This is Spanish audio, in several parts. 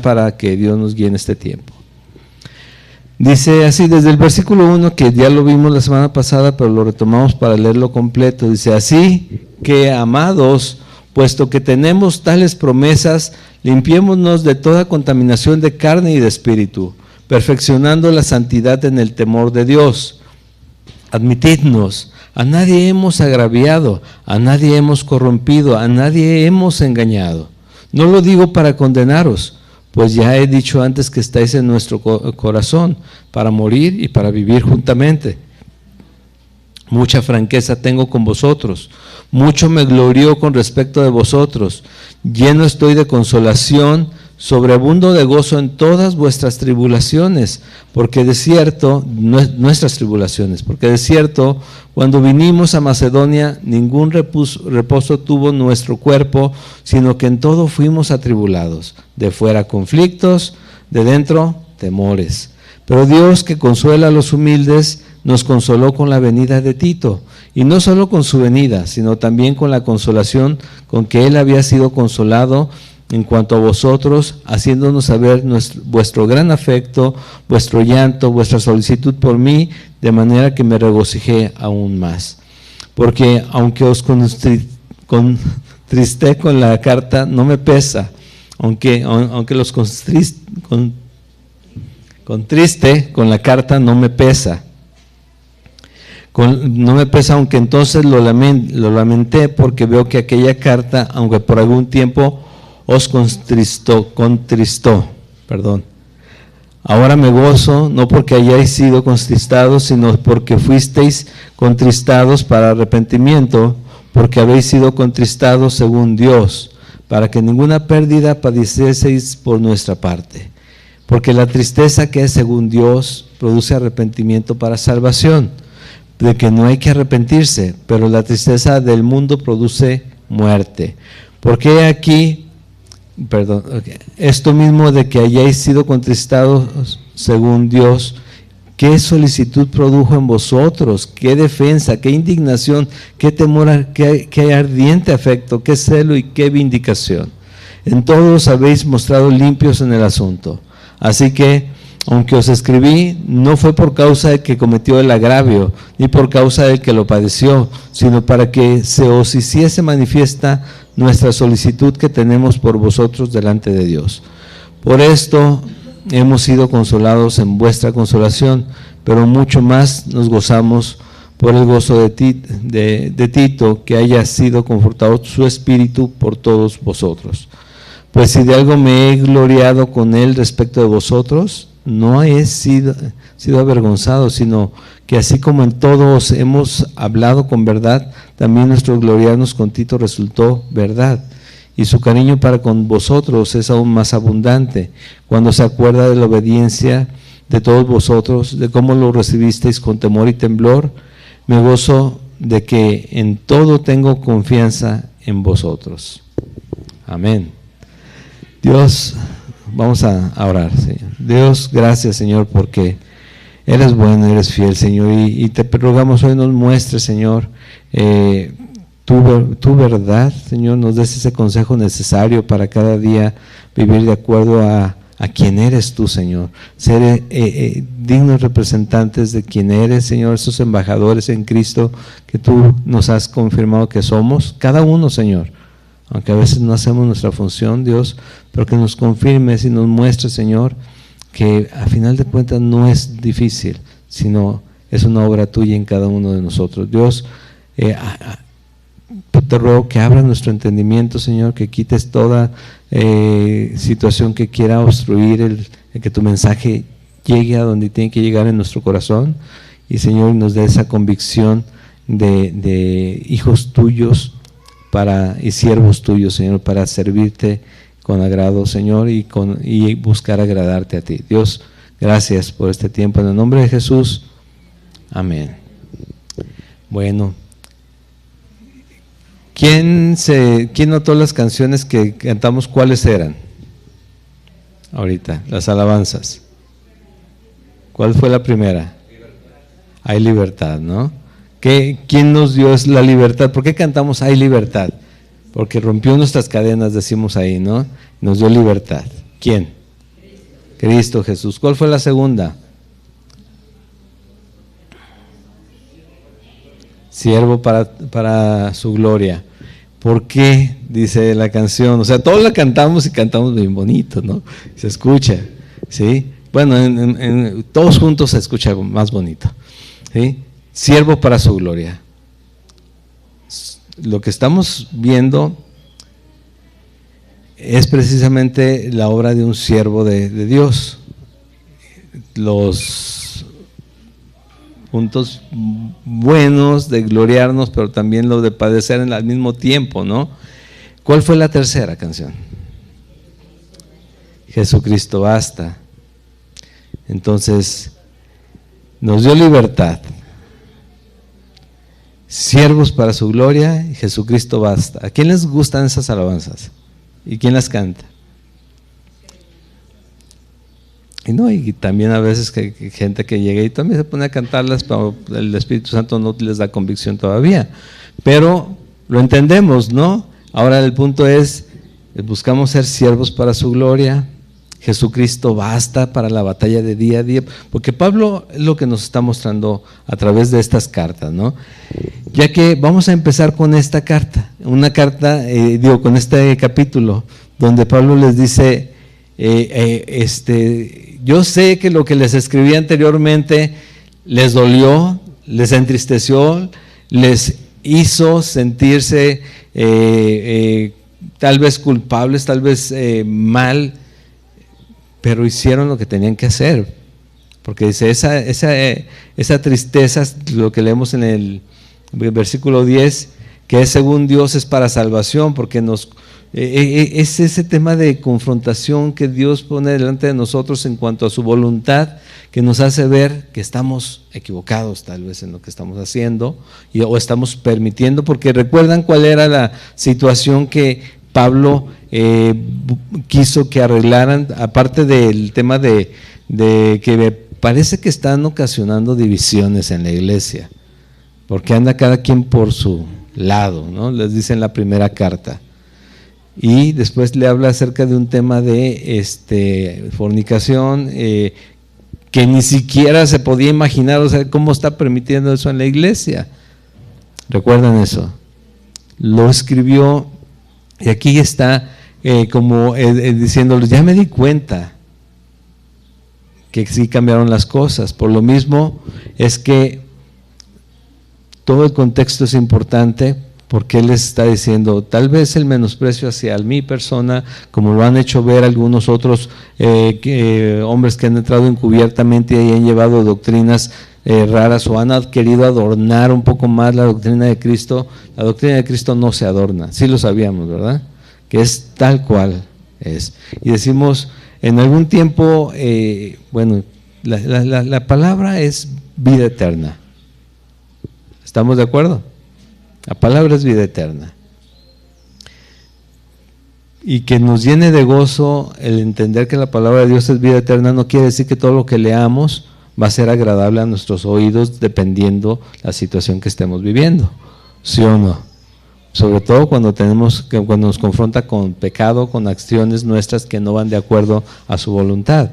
para que Dios nos guíe en este tiempo. Dice así, desde el versículo 1, que ya lo vimos la semana pasada, pero lo retomamos para leerlo completo. Dice así que, amados, puesto que tenemos tales promesas, limpiémonos de toda contaminación de carne y de espíritu, perfeccionando la santidad en el temor de Dios. Admitidnos, a nadie hemos agraviado, a nadie hemos corrompido, a nadie hemos engañado. No lo digo para condenaros, pues ya he dicho antes que estáis en nuestro corazón, para morir y para vivir juntamente. Mucha franqueza tengo con vosotros, mucho me glorío con respecto de vosotros, lleno estoy de consolación, sobreabundo de gozo en todas vuestras tribulaciones, porque de cierto, nuestras tribulaciones, porque de cierto, cuando vinimos a Macedonia, ningún reposo tuvo nuestro cuerpo, sino que en todo fuimos atribulados, de fuera conflictos, de dentro temores. Pero Dios, que consuela a los humildes, nos consoló con la venida de Tito, y no solo con su venida, sino también con la consolación con que él había sido consolado en cuanto a vosotros, haciéndonos saber vuestro gran afecto, vuestro llanto, vuestra solicitud por mí, de manera que me regocijé aún más. Porque aunque os contristé con la carta, no me pesa, aunque los contriste con la carta, no me pesa. No me pesa, aunque entonces lo lamenté, porque veo que aquella carta, aunque por algún tiempo os contristó. Ahora me gozo, no porque hayáis sido contristados, sino porque fuisteis contristados para arrepentimiento, porque habéis sido contristados según Dios, para que ninguna pérdida padecieseis por nuestra parte. Porque la tristeza que es según Dios produce arrepentimiento para salvación, de que no hay que arrepentirse, pero la tristeza del mundo produce muerte. Porque aquí, esto mismo de que hayáis sido contristados según Dios, ¿qué solicitud produjo en vosotros? ¿Qué defensa? ¿Qué indignación? ¿Qué temor? ¿Qué ardiente afecto? ¿Qué celo y qué vindicación? En todos habéis mostrado limpios en el asunto. Así que, aunque os escribí, no fue por causa de que cometió el agravio, ni por causa del que lo padeció, sino para que se os hiciese manifiesta nuestra solicitud que tenemos por vosotros delante de Dios. Por esto hemos sido consolados en vuestra consolación, pero mucho más nos gozamos por el gozo de Tito, que haya sido confortado su espíritu por todos vosotros. Pues si de algo me he gloriado con él respecto de vosotros, no he sido avergonzado, sino que así como en todos hemos hablado con verdad, también nuestro gloriarnos con Tito resultó verdad. Y su cariño para con vosotros es aún más abundante, cuando se acuerda de la obediencia de todos vosotros, de cómo lo recibisteis con temor y temblor. Me gozo de que en todo tengo confianza en vosotros. Amén. Dios, vamos a orar, Señor. Dios, gracias, Señor, porque eres bueno, eres fiel, Señor, y te rogamos hoy nos muestres, Señor, tu verdad, Señor, nos des ese consejo necesario para cada día vivir de acuerdo a quien eres tú, Señor, ser dignos representantes de quien eres, Señor, esos embajadores en Cristo que tú nos has confirmado que somos, cada uno, Señor. Aunque a veces no hacemos nuestra función, Dios, pero que nos confirmes y nos muestres, Señor, que a final de cuentas no es difícil, sino es una obra tuya en cada uno de nosotros. Dios, te ruego que abras nuestro entendimiento, Señor, que quites toda situación que quiera obstruir el que tu mensaje llegue a donde tiene que llegar en nuestro corazón, y Señor, nos dé esa convicción de hijos tuyos y siervos tuyos, Señor, para servirte con agrado, Señor, y buscar agradarte a ti. Dios, gracias por este tiempo. En el nombre de Jesús, amén. Bueno, ¿quién notó las canciones que cantamos? ¿Cuáles eran? Ahorita, las alabanzas. ¿Cuál fue la primera? Hay libertad, ¿no? ¿Quién nos dio la libertad? ¿Por qué cantamos hay libertad? Porque rompió nuestras cadenas, decimos ahí, ¿no? Nos dio libertad. ¿Quién? Cristo Jesús. ¿Cuál fue la segunda? Siervo para su gloria. ¿Por qué? Dice la canción. O sea, todos la cantamos y cantamos bien bonito, ¿no? Se escucha, ¿sí? Bueno, todos juntos se escucha más bonito, ¿sí? Siervo para su gloria. Lo que estamos viendo es precisamente la obra de un siervo de Dios. Los puntos buenos de gloriarnos, pero también lo de padecer al mismo tiempo, ¿no? ¿Cuál fue la tercera canción? Jesucristo basta. Entonces, nos dio libertad. Siervos para su gloria, y Jesucristo basta. ¿A quién les gustan esas alabanzas? ¿Y quién las canta? Y también a veces que gente que llega y también se pone a cantarlas, pero el Espíritu Santo no les da convicción todavía. Pero lo entendemos, ¿no? Ahora el punto es, buscamos ser siervos para su gloria. Jesucristo basta para la batalla de día a día, porque Pablo es lo que nos está mostrando a través de estas cartas, ¿no? Ya que vamos a empezar con esta carta, con este capítulo, donde Pablo les dice, yo sé que lo que les escribí anteriormente les dolió, les entristeció, les hizo sentirse tal vez culpables, tal vez mal, pero hicieron lo que tenían que hacer, porque dice, esa tristeza, lo que leemos en el versículo 10, que es según Dios es para salvación, porque es ese tema de confrontación que Dios pone delante de nosotros en cuanto a su voluntad, que nos hace ver que estamos equivocados tal vez en lo que estamos haciendo o estamos permitiendo, porque recuerdan cuál era la situación que Pablo quiso que arreglaran, aparte del tema de que me parece que están ocasionando divisiones en la iglesia, porque anda cada quien por su lado, ¿no? Les dice en la primera carta. Y después le habla acerca de un tema de fornicación, que ni siquiera se podía imaginar, o sea, cómo está permitiendo eso en la iglesia. ¿Recuerdan eso? Lo escribió, y aquí está diciéndoles, ya me di cuenta que sí cambiaron las cosas. Por lo mismo es que todo el contexto es importante, porque él les está diciendo, tal vez el menosprecio hacia mi persona, como lo han hecho ver algunos otros hombres que han entrado encubiertamente y han llevado doctrinas raras o han querido adornar un poco más la doctrina de Cristo. La doctrina de Cristo no se adorna, sí lo sabíamos, ¿verdad? Que es tal cual es. Y decimos, en algún tiempo, la palabra es vida eterna. ¿Estamos de acuerdo? La palabra es vida eterna. Y que nos llene de gozo el entender que la palabra de Dios es vida eterna no quiere decir que todo lo que leamos va a ser agradable a nuestros oídos dependiendo la situación que estemos viviendo, ¿sí o no? Sobre todo cuando nos confronta con pecado, con acciones nuestras que no van de acuerdo a su voluntad.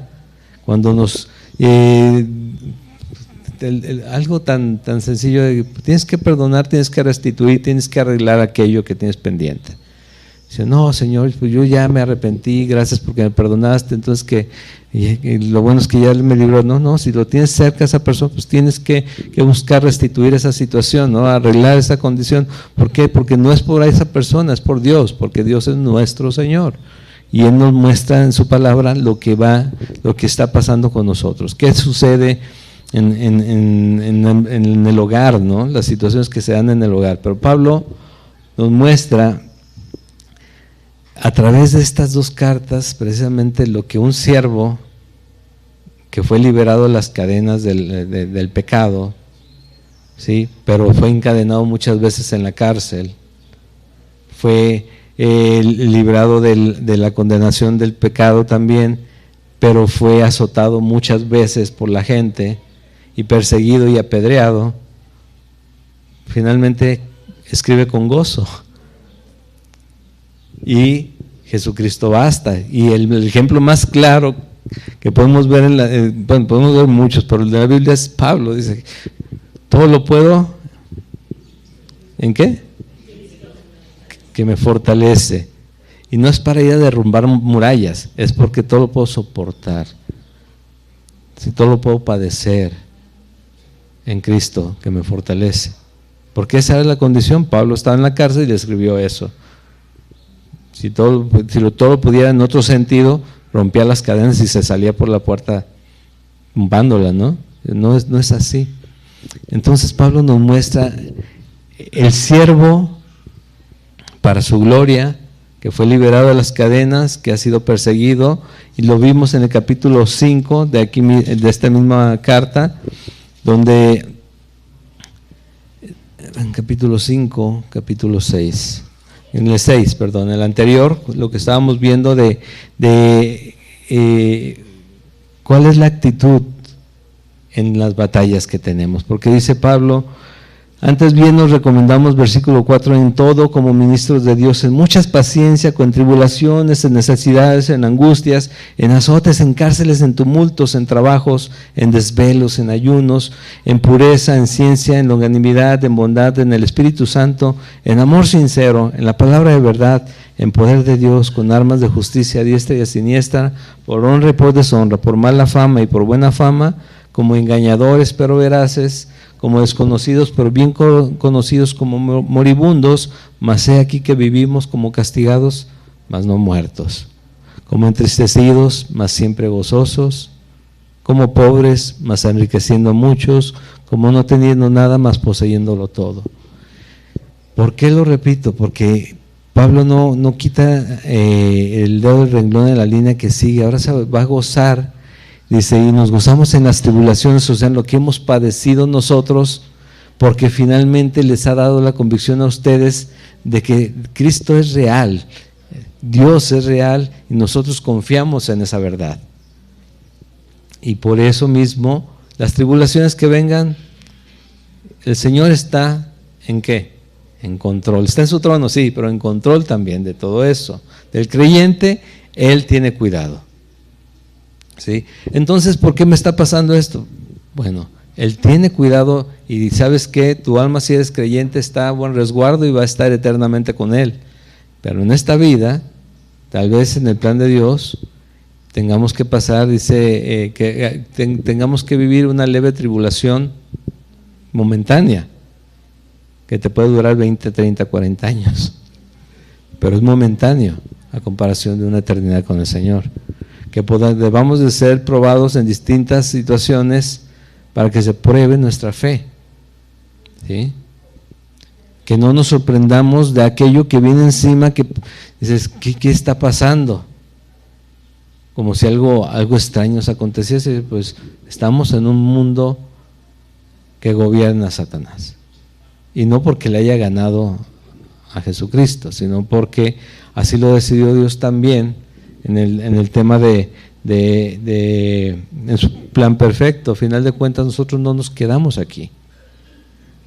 Cuando nos algo tan sencillo de tienes que perdonar, tienes que restituir, tienes que arreglar aquello que tienes pendiente. Dice, no, Señor, pues yo ya me arrepentí, gracias porque me perdonaste, entonces y lo bueno es que ya me libró. No, si lo tienes cerca a esa persona, pues tienes que buscar restituir esa situación, ¿no? Arreglar esa condición. ¿Por qué? Porque no es por esa persona, es por Dios, porque Dios es nuestro Señor. Y Él nos muestra en su palabra lo que está pasando con nosotros. ¿Qué sucede en el hogar, ¿no? Las situaciones que se dan en el hogar. Pero Pablo nos muestra a través de estas dos cartas precisamente lo que un siervo que fue liberado de las cadenas del pecado, ¿sí? Pero fue encadenado muchas veces en la cárcel, fue librado de la condenación del pecado también, pero fue azotado muchas veces por la gente y perseguido y apedreado. Finalmente escribe con gozo. Y Jesucristo basta. Y el ejemplo más claro que podemos ver bueno, podemos ver muchos, pero el de la Biblia es Pablo, dice, todo lo puedo, ¿en qué? Que me fortalece. Y no es para ir a derrumbar murallas, es porque todo lo puedo soportar, si todo lo puedo padecer en Cristo que me fortalece. Porque esa era la condición. Pablo estaba en la cárcel y le escribió eso. Si todo lo pudiera en otro sentido, rompía las cadenas y se salía por la puerta tumbándola, ¿no? No es así. Entonces Pablo nos muestra el siervo para su gloria, que fue liberado de las cadenas, que ha sido perseguido, y lo vimos en el capítulo 5 de esta misma carta, donde en capítulo 5, capítulo 6, en el 6, perdón, el anterior, lo que estábamos viendo de cuál es la actitud en las batallas que tenemos, porque dice Pablo, antes bien nos recomendamos, versículo 4, en todo como ministros de Dios, en muchas paciencia, con tribulaciones, en necesidades, en angustias, en azotes, en cárceles, en tumultos, en trabajos, en desvelos, en ayunos, en pureza, en ciencia, en longanimidad, en bondad, en el Espíritu Santo, en amor sincero, en la palabra de verdad, en poder de Dios, con armas de justicia a diestra y a siniestra, por honra y por deshonra, por mala fama y por buena fama, como engañadores pero veraces, como desconocidos, pero bien conocidos, como moribundos, mas he aquí que vivimos como castigados, mas no muertos, como entristecidos, mas siempre gozosos, como pobres, mas enriqueciendo a muchos, como no teniendo nada, mas poseyéndolo todo. ¿Por qué lo repito? Porque Pablo no quita el dedo del renglón de la línea que sigue, ahora se va a gozar. Dice, y nos gozamos en las tribulaciones, o sea, en lo que hemos padecido nosotros, porque finalmente les ha dado la convicción a ustedes de que Cristo es real, Dios es real, y nosotros confiamos en esa verdad. Y por eso mismo, las tribulaciones que vengan, el Señor está ¿en qué? En control. Está en su trono, sí, pero en control también de todo eso. Del creyente, Él tiene cuidado. ¿Sí? Entonces, ¿por qué me está pasando esto? Bueno, Él tiene cuidado y ¿sabes qué? Tu alma, si eres creyente, está a buen resguardo y va a estar eternamente con Él. Pero en esta vida, tal vez en el plan de Dios, tengamos que pasar, dice, tengamos que vivir una leve tribulación momentánea, que te puede durar 20, 30, 40 años. Pero es momentáneo a comparación de una eternidad con el Señor. Que debamos de ser probados en distintas situaciones para que se pruebe nuestra fe, ¿sí? Que no nos sorprendamos de aquello que viene encima, que dices, ¿qué está pasando? Como si algo extraño se aconteciese. Pues estamos en un mundo que gobierna a Satanás, y no porque le haya ganado a Jesucristo, sino porque así lo decidió Dios también. En el tema en su plan perfecto. A final de cuentas, nosotros no nos quedamos aquí,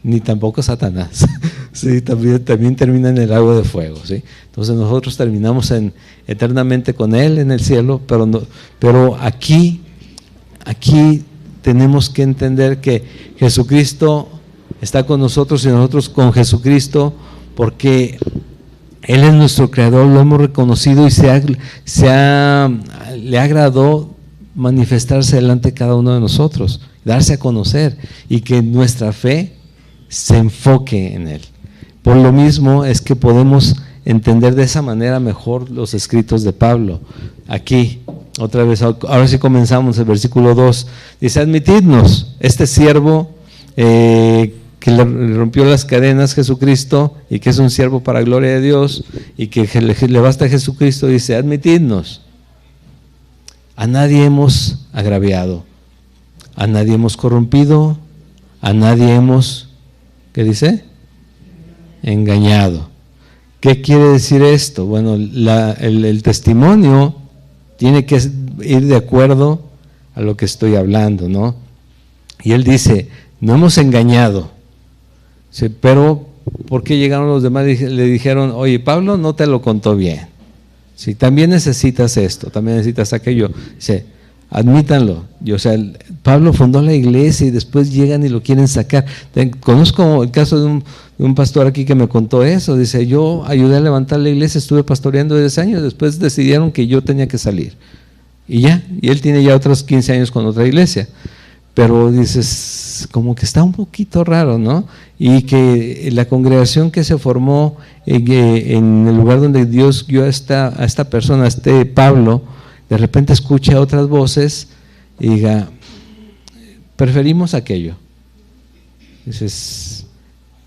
ni tampoco Satanás. Sí, también termina en el lago de fuego, ¿sí? Entonces nosotros terminamos eternamente con Él en el cielo, pero aquí tenemos que entender que Jesucristo está con nosotros y nosotros con Jesucristo, porque Él es nuestro creador, lo hemos reconocido y le agradó manifestarse delante de cada uno de nosotros, darse a conocer y que nuestra fe se enfoque en Él. Por lo mismo es que podemos entender de esa manera mejor los escritos de Pablo. Aquí, otra vez, ahora sí comenzamos el versículo 2, dice, admitidnos, este siervo que le rompió las cadenas Jesucristo y que es un siervo para gloria de Dios y que le basta a Jesucristo, dice, admitidnos. A nadie hemos agraviado, a nadie hemos corrompido, a nadie hemos, ¿qué dice? Engañado. ¿Qué quiere decir esto? Bueno, el testimonio tiene que ir de acuerdo a lo que estoy hablando, ¿no? Y él dice, no hemos engañado. Sí, pero ¿por qué llegaron los demás y le dijeron, oye, Pablo no te lo contó bien? Sí, también necesitas esto, también necesitas aquello. Dice, admítanlo. O sea, Pablo fundó la iglesia y después llegan y lo quieren sacar. Conozco el caso de un pastor aquí que me contó eso. Dice, yo ayudé a levantar la iglesia, estuve pastoreando 10 años, después decidieron que yo tenía que salir. Y ya, y él tiene ya otros 15 años con otra iglesia. Pero dices, como que está un poquito raro, ¿no? Y que la congregación que se formó en el lugar donde Dios guió a esta persona, a este Pablo, de repente escucha otras voces y diga, preferimos aquello. Dices,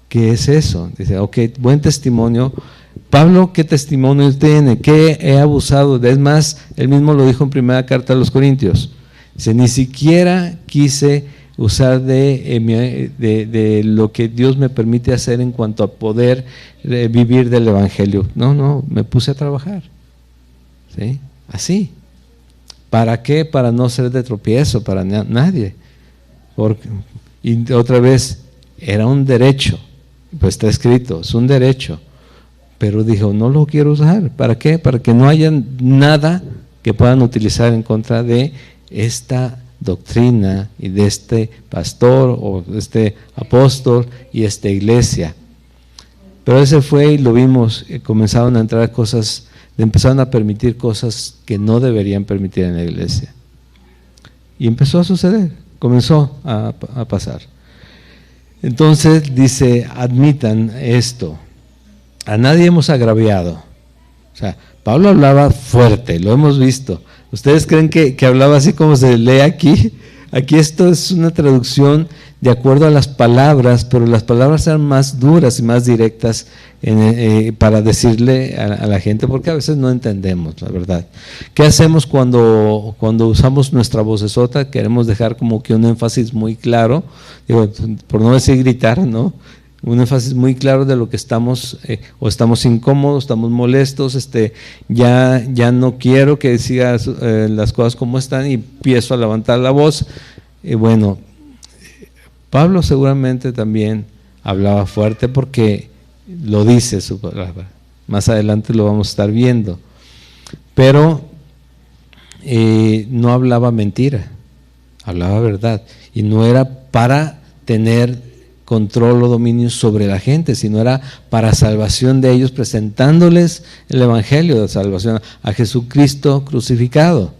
¿qué es eso? Dice, ok, buen testimonio. Pablo, ¿qué testimonio tiene? ¿Qué he abusado? Es más, él mismo lo dijo en primera carta a los Corintios. Dice, ni siquiera quise usar de lo que Dios me permite hacer en cuanto a poder vivir del Evangelio. No, me puse a trabajar. ¿Sí? Así. ¿Para qué? Para no ser de tropiezo para nadie. Y otra vez, era un derecho. Pues está escrito, es un derecho. Pero dijo, no lo quiero usar. ¿Para qué? Para que no haya nada que puedan utilizar en contra de esta doctrina y de este pastor o de este apóstol y esta iglesia. Pero ese fue y lo vimos, comenzaron a entrar cosas, empezaron a permitir cosas que no deberían permitir en la iglesia. Y empezó a suceder, comenzó a pasar. Entonces dice, admitan esto, a nadie hemos agraviado. O sea, Pablo hablaba fuerte, lo hemos visto. ¿Ustedes creen que hablaba así como se lee aquí? Aquí esto es una traducción de acuerdo a las palabras, pero las palabras eran más duras y más directas para decirle a la gente, porque a veces no entendemos, la verdad. ¿Qué hacemos cuando usamos nuestra vocesota? Queremos dejar como que un énfasis muy claro, digo, por no decir gritar, ¿no? Un énfasis muy claro de lo que estamos, o estamos incómodos, estamos molestos, ya no quiero que sigas las cosas como están y empiezo a levantar la voz. Bueno, Pablo seguramente también hablaba fuerte porque lo dice su palabra. Más adelante lo vamos a estar viendo. Pero no hablaba mentira, hablaba verdad. Y no era para tener control o dominio sobre la gente, sino era para salvación de ellos, presentándoles el evangelio de salvación a Jesucristo crucificado.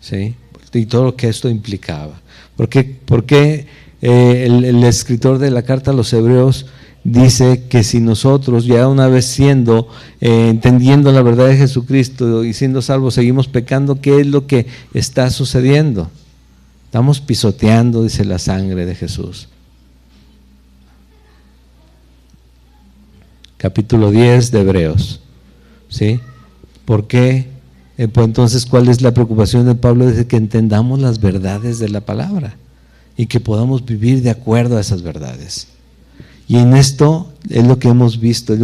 ¿Sí? Y todo lo que esto implicaba. Porque el escritor de la carta a los Hebreos dice que si nosotros ya una vez entendiendo la verdad de Jesucristo y siendo salvos seguimos pecando, ¿qué es lo que está sucediendo? Estamos pisoteando, dice, la sangre de Jesús. Capítulo 10 de Hebreos. ¿Sí? ¿Por qué? Pues entonces, ¿cuál es la preocupación de Pablo? Dice que entendamos las verdades de la palabra y que podamos vivir de acuerdo a esas verdades. Y en esto es lo que hemos visto.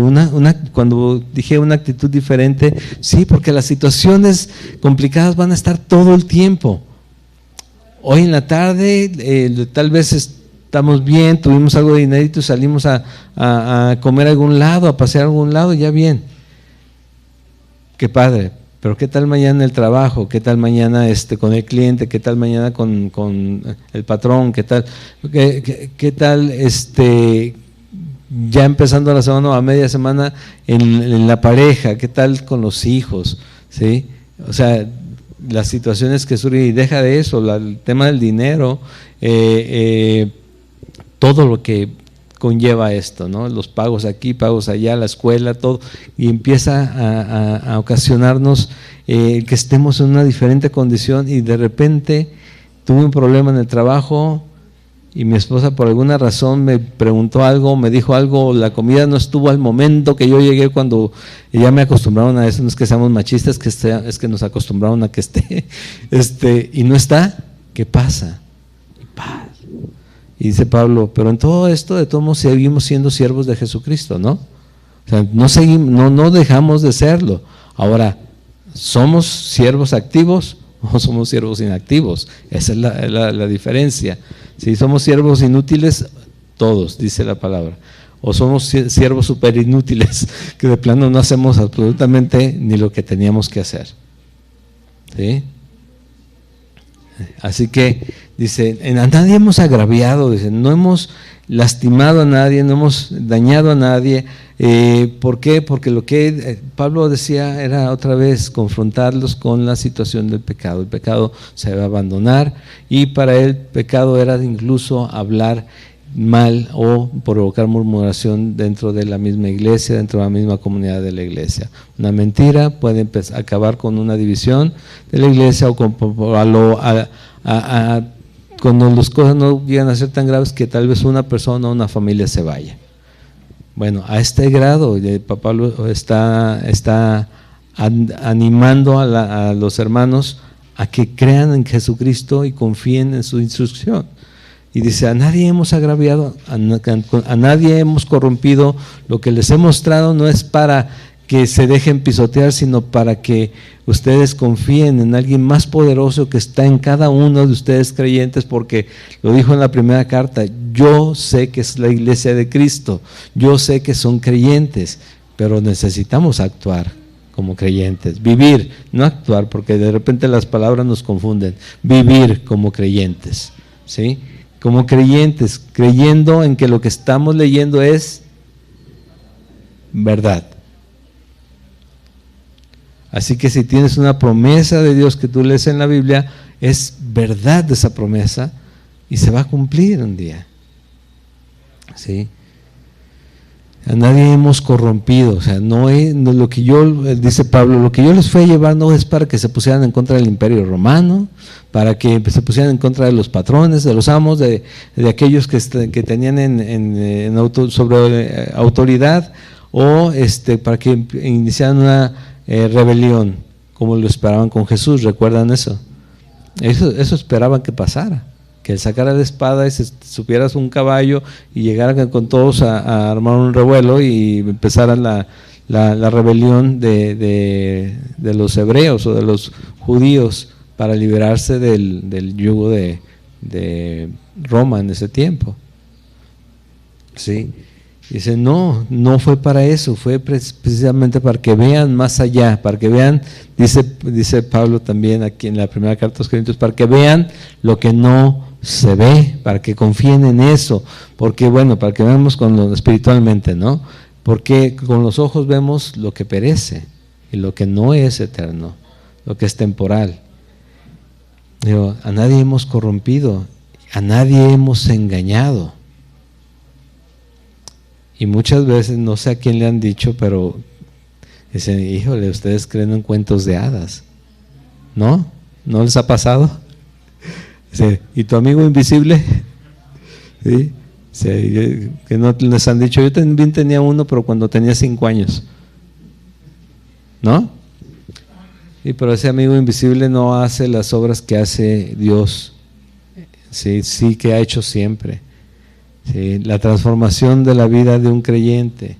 Cuando dije una actitud diferente, sí, porque las situaciones complicadas van a estar todo el tiempo. Hoy en la tarde, tal vez estamos bien, tuvimos algo de dinerito y salimos a comer a algún lado, a pasear a algún lado, ya bien. Qué padre. Pero ¿qué tal mañana en el trabajo? ¿Qué tal mañana con el cliente? ¿Qué tal mañana con el patrón? ¿Qué tal ya empezando la semana o a media semana en la pareja? ¿Qué tal con los hijos? ¿Sí? O sea, las situaciones que surgen, y deja de eso, el tema del dinero, todo lo que conlleva esto, ¿no? Los pagos aquí, pagos allá, la escuela, todo, y empieza a ocasionarnos que estemos en una diferente condición. Y de repente tuve un problema en el trabajo y mi esposa por alguna razón me preguntó algo, me dijo algo, la comida no estuvo al momento que yo llegué, cuando ya me acostumbraron a eso. No es que seamos machistas, es que nos acostumbraron a que esté, y no está. ¿Qué pasa? Paz. Y dice Pablo, pero en todo esto de todos modos seguimos siendo siervos de Jesucristo, ¿no? O sea, no dejamos de serlo. Ahora, ¿somos siervos activos o somos siervos inactivos? Esa es la diferencia. Si somos siervos inútiles, todos, dice la palabra, o somos siervos súper inútiles, que de plano no hacemos absolutamente ni lo que teníamos que hacer. ¿Sí? Así que dice, a nadie hemos agraviado, dice, no hemos lastimado a nadie, no hemos dañado a nadie. ¿Por qué? Porque lo que Pablo decía era otra vez confrontarlos con la situación del pecado. El pecado se va a abandonar, y para él pecado era incluso hablar mal o provocar murmuración dentro de la misma iglesia, dentro de la misma comunidad de la iglesia. Una mentira puede acabar con una división de la iglesia, o cuando las cosas no llegan a ser tan graves que tal vez una persona o una familia se vaya. Bueno, a este grado Pablo está animando a los hermanos a que crean en Jesucristo y confíen en su instrucción. Y dice, a nadie hemos agraviado, a nadie hemos corrompido. Lo que les he mostrado no es para que se dejen pisotear, sino para que ustedes confíen en alguien más poderoso que está en cada uno de ustedes creyentes, porque lo dijo en la primera carta, yo sé que es la iglesia de Cristo, yo sé que son creyentes, pero necesitamos actuar como creyentes, vivir, no actuar, porque de repente las palabras nos confunden, vivir como creyentes, ¿sí? Como creyentes, creyendo en que lo que estamos leyendo es verdad. Así que si tienes una promesa de Dios que tú lees en la Biblia, es verdad de esa promesa y se va a cumplir un día. ¿Sí? A nadie hemos corrompido, o sea, dice Pablo, lo que yo les fui a llevar no es para que se pusieran en contra del Imperio Romano, para que se pusieran en contra de los patrones, de los amos, de aquellos que tenían sobre autoridad, o para que iniciaran una rebelión, como lo esperaban con Jesús. ¿Recuerdan eso? Eso esperaban que pasara, que él sacara la espada y se subiera un caballo y llegaran con todos a armar un revuelo y empezara la rebelión de los hebreos o de los judíos para liberarse del yugo de Roma en ese tiempo. ¿Sí? Dice, no fue para eso, fue precisamente para que vean más allá, para que vean, dice Pablo también aquí en la primera carta a los Corintios, para que vean lo que no se ve, para que confíen en eso, porque para que veamos espiritualmente, ¿no? Porque con los ojos vemos lo que perece y lo que no es eterno, lo que es temporal. Digo, a nadie hemos corrompido, a nadie hemos engañado. Y muchas veces, no sé a quién le han dicho, pero dicen, híjole, ustedes creen en cuentos de hadas. ¿No? ¿No les ha pasado? Dice, ¿y tu amigo invisible? ¿Sí? Que no les han dicho, yo también tenía uno, pero cuando tenía 5 años. ¿No? Sí, pero ese amigo invisible no hace las obras que hace Dios. Sí que ha hecho siempre. Sí, la transformación de la vida de un creyente,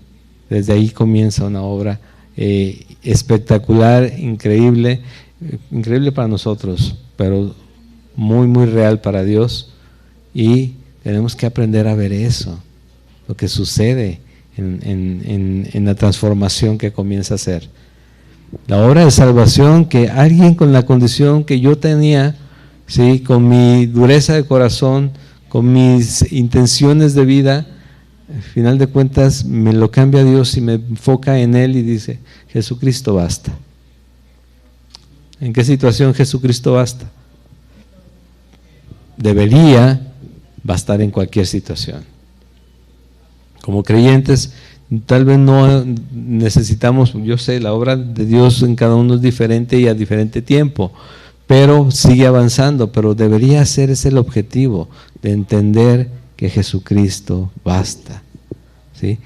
desde ahí comienza una obra espectacular, increíble para nosotros, pero muy, muy real para Dios, y tenemos que aprender a ver eso, lo que sucede en la transformación que comienza a hacer. La obra de salvación que alguien con la condición que yo tenía, ¿sí? Con mi dureza de corazón, con mis intenciones de vida, al final de cuentas me lo cambia Dios y me enfoca en Él y dice, Jesucristo basta. ¿En qué situación Jesucristo basta? Debería bastar en cualquier situación. Como creyentes, tal vez no necesitamos, yo sé, la obra de Dios en cada uno es diferente y a diferente tiempo, pero sigue avanzando, pero debería ser ese el objetivo, de entender que Jesucristo basta. ¿Sí?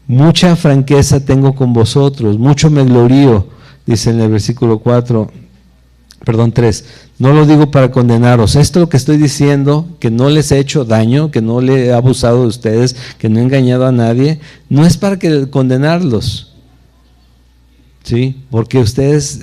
Mucha franqueza tengo con vosotros, mucho me glorío, dice en el versículo 3, no lo digo para condenaros, esto lo que estoy diciendo, que no les he hecho daño, que no le he abusado de ustedes, que no he engañado a nadie, no es para condenarlos. ¿Sí? Porque ustedes,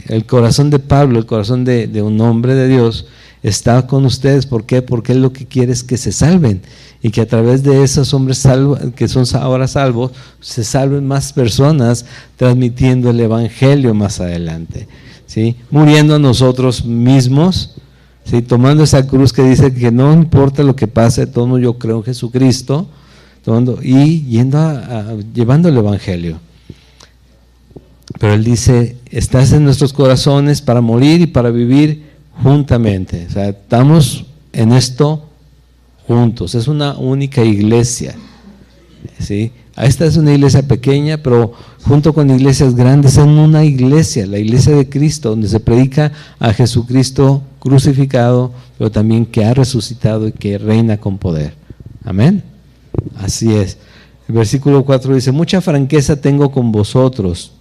el corazón de Pablo, el corazón de un hombre de Dios, está con ustedes. ¿Por qué? Porque Él lo que quiere es que se salven y que a través de esos hombres que son ahora salvos, se salven más personas transmitiendo el Evangelio más adelante. ¿Sí? Muriendo nosotros mismos, ¿sí? Tomando esa cruz que dice que no importa lo que pase, todo yo creo en Jesucristo, y llevando el Evangelio. Pero él dice, estás en nuestros corazones para morir y para vivir juntamente. O sea, estamos en esto juntos. Es una única iglesia, ¿sí? Esta es una iglesia pequeña, pero junto con iglesias grandes, en una iglesia, la iglesia de Cristo, donde se predica a Jesucristo crucificado, pero también que ha resucitado y que reina con poder. Amén. Así es. El versículo 4 dice, mucha franqueza tengo con vosotros.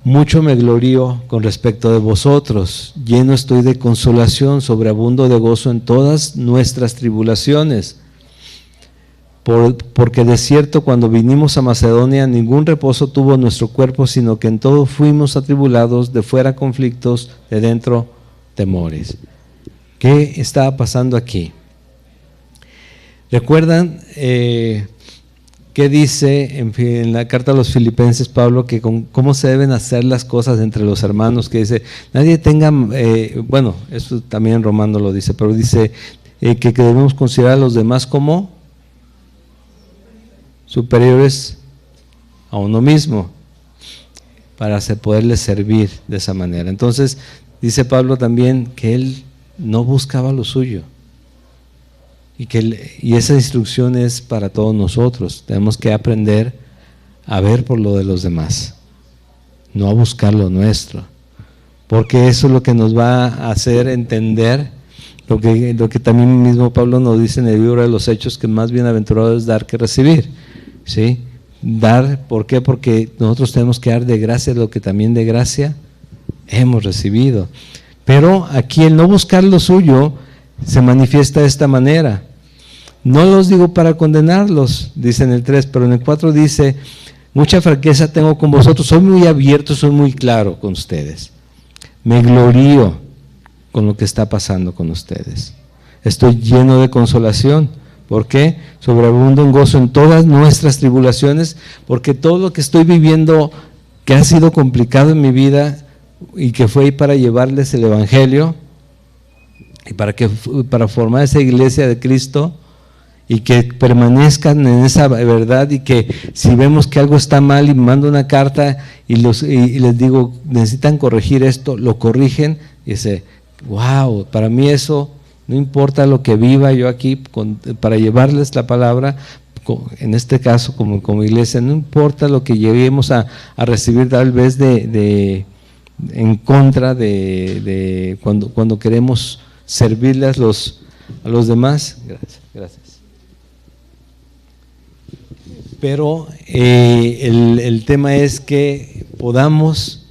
Mucho me glorío con respecto de vosotros, lleno estoy de consolación, sobreabundo de gozo en todas nuestras tribulaciones. Porque de cierto cuando vinimos a Macedonia ningún reposo tuvo nuestro cuerpo, sino que en todo fuimos atribulados, de fuera conflictos, de dentro temores. ¿Qué estaba pasando aquí? ¿Recuerdan qué dice en la carta a los Filipenses Pablo, que cómo se deben hacer las cosas entre los hermanos? Que dice, nadie tenga, bueno, esto también en Romano lo dice, pero dice que debemos considerar a los demás como superiores a uno mismo, para poderles servir de esa manera. Entonces, dice Pablo también que él no buscaba lo suyo. Y esa instrucción es para todos nosotros. Tenemos que aprender a ver por lo de los demás, no a buscar lo nuestro, porque eso es lo que nos va a hacer entender lo que también mismo Pablo nos dice en el libro de los Hechos, que más bienaventurado es dar que recibir, ¿sí? Dar, ¿por qué? Porque nosotros tenemos que dar de gracia lo que también de gracia hemos recibido. Pero aquí el no buscar lo suyo se manifiesta de esta manera. No los digo para condenarlos, dice en el 3, pero en el 4 dice, mucha franqueza tengo con vosotros, soy muy abierto, soy muy claro con ustedes. Me glorío con lo que está pasando con ustedes. Estoy lleno de consolación. ¿Por qué? Sobreabundo en gozo en todas nuestras tribulaciones, porque todo lo que estoy viviendo, que ha sido complicado en mi vida, y que fue para llevarles el Evangelio y para formar esa iglesia de Cristo y que permanezcan en esa verdad, y que si vemos que algo está mal y mando una carta y les digo necesitan corregir esto, lo corrigen, y dice, wow, para mí eso no importa lo que viva yo aquí para llevarles la palabra, en este caso como iglesia, no importa lo que lleguemos a recibir tal vez en contra de cuando queremos servirle a los demás. Gracias. Pero el tema es que podamos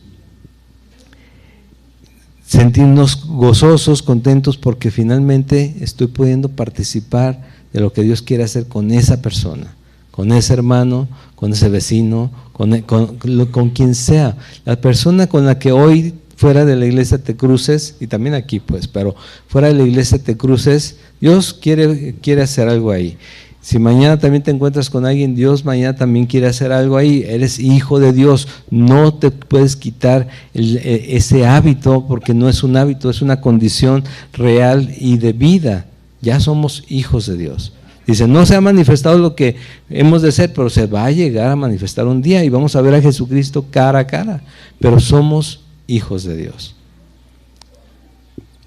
sentirnos gozosos, contentos, porque finalmente estoy pudiendo participar de lo que Dios quiere hacer con esa persona, con ese hermano, con ese vecino, con quien sea. La persona con la que hoy fuera de la iglesia te cruces, y también aquí pues, pero fuera de la iglesia te cruces, Dios quiere hacer algo ahí. Si mañana también te encuentras con alguien, Dios mañana también quiere hacer algo ahí. Eres hijo de Dios, no te puedes quitar ese hábito, porque no es un hábito, es una condición real y de vida. Ya somos hijos de Dios. Dice, no se ha manifestado lo que hemos de ser, pero se va a llegar a manifestar un día y vamos a ver a Jesucristo cara a cara, pero somos hijos de Dios.